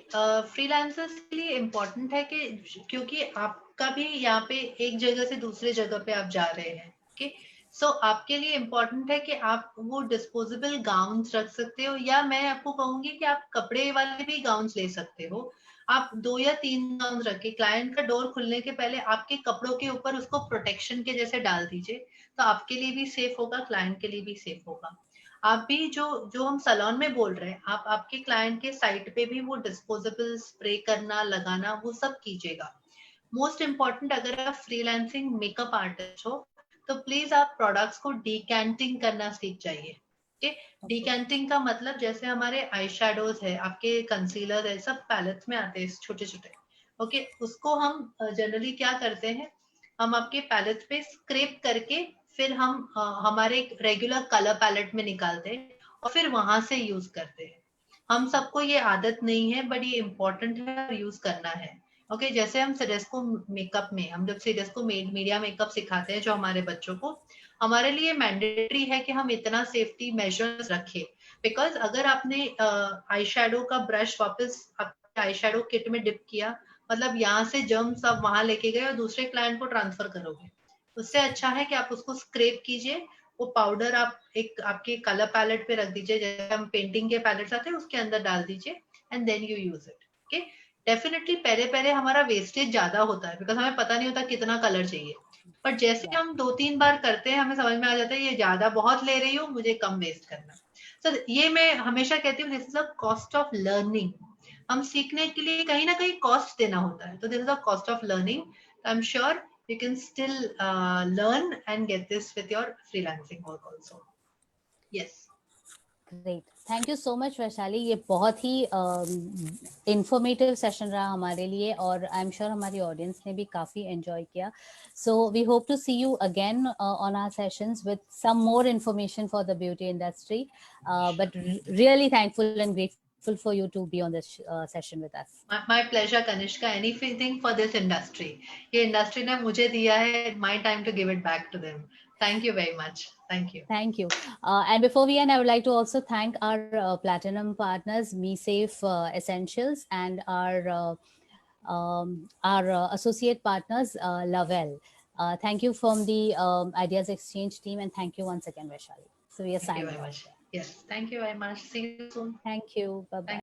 फ्रीलांसर्स के लिए इम्पोर्टेंट है कि क्योंकि आपका भी यहाँ पे एक जगह से दूसरे जगह पे आप जा रहे हैं, ओके, सो आपके लिए इम्पोर्टेंट है कि आप वो डिस्पोजेबल गाउन्स रख सकते हो, या मैं आपको कहूंगी कि आप कपड़े वाले भी गाउन्स ले सकते हो। आप 2 या 3 गाउन रखे, क्लाइंट का डोर खुलने के पहले आपके कपड़ों के ऊपर उसको प्रोटेक्शन के जैसे डाल दीजिए, तो आपके लिए भी सेफ होगा, क्लाइंट के लिए भी सेफ होगा। आप भी जो जो हम सैलून में बोल रहे हैं, आप आपके क्लाइंट के साइट पे भी वो डिस्पोजेबल स्प्रे करना, लगाना, वो सब कीजिएगा। मोस्ट इम्पॉर्टेंट, अगर आप फ्रीलांसिंग मेकअप आर्टिस्ट हो तो प्लीज आप प्रोडक्ट्स को डिकैंटिंग करना सीख जाइए। ओके डिकैंटिंग का मतलब, जैसे हमारे आई शेडोज है, आपके कंसीलर है, सब पैलेट्स में आते हैं छोटे छोटे, ओके, उसको हम जनरली क्या करते हैं, हम आपके पैलेट पे स्क्रैप करके फिर हम हमारे रेगुलर कलर पैलेट में निकालते हैं और फिर वहां से यूज करते हैं। हम सबको ये आदत नहीं है, बट ये इम्पोर्टेंट है और यूज करना है। ओके, जैसे हम सिडेस्को मेकअप में, हम जब सिडेस्को मीडिया मेकअप सिखाते हैं जो हमारे बच्चों को, हमारे लिए मैंडेटरी है कि हम इतना सेफ्टी मेजर्स रखें। बिकॉज अगर आपने आई शेडो का ब्रश वापस आपके आई शेडो किट में डिप किया, मतलब यहाँ से जर्म्स आप वहां लेके गए और दूसरे क्लाइंट को ट्रांसफर करोगे। उससे अच्छा है कि आप उसको स्क्रैप कीजिए, वो पाउडर आप एक आपके कलर पैलेट पे रख दीजिए, जैसे हम पेंटिंग के पैलेट्स आते हैं उसके अंदर डाल दीजिए, and then you use it. Okay, definitely पहले पहले हमारा वेस्टेज ज्यादा होता है, बिकॉज हमें पता नहीं होता कितना कलर चाहिए, पर जैसे हम 2-3 बार करते हैं, हमें समझ में आ जाता है ये ज्यादा बहुत ले रही हूँ, मुझे कम वेस्ट करना। तो ये मैं हमेशा कहती हूँ, this is a cost of learning. हम सीखने के लिए कहीं ना कहीं कॉस्ट देना होता है, तो this is a cost of learning. I am sure you can still learn and get this with your freelancing work also. Yes. Great, thank you so much Vaishali. ये बहुत ही इंफॉर्मेटिव सेशन रहा हमारे लिए और आई एम श्योर हमारी ऑडियंस ने भी काफी एंजॉय किया। So we hope to see you again on our sessions with some more information for the beauty industry, but really thankful and grateful grateful for you to be on this session with us. My pleasure, Kanishka. Anything for this industry. ये industry ने मुझे दिया है. My time to give it back to them. Thank you very much. Thank you. Thank you. And before we end, I would like to also thank our platinum partners, MeSafe Essentials, and our associate partners, Lavelle. Thank you from the Ideas Exchange team, and thank you once again, Vaishali. So we are Thank you signing very off. much. Yes, thank you very much. See you soon. Thank you. Bye-bye.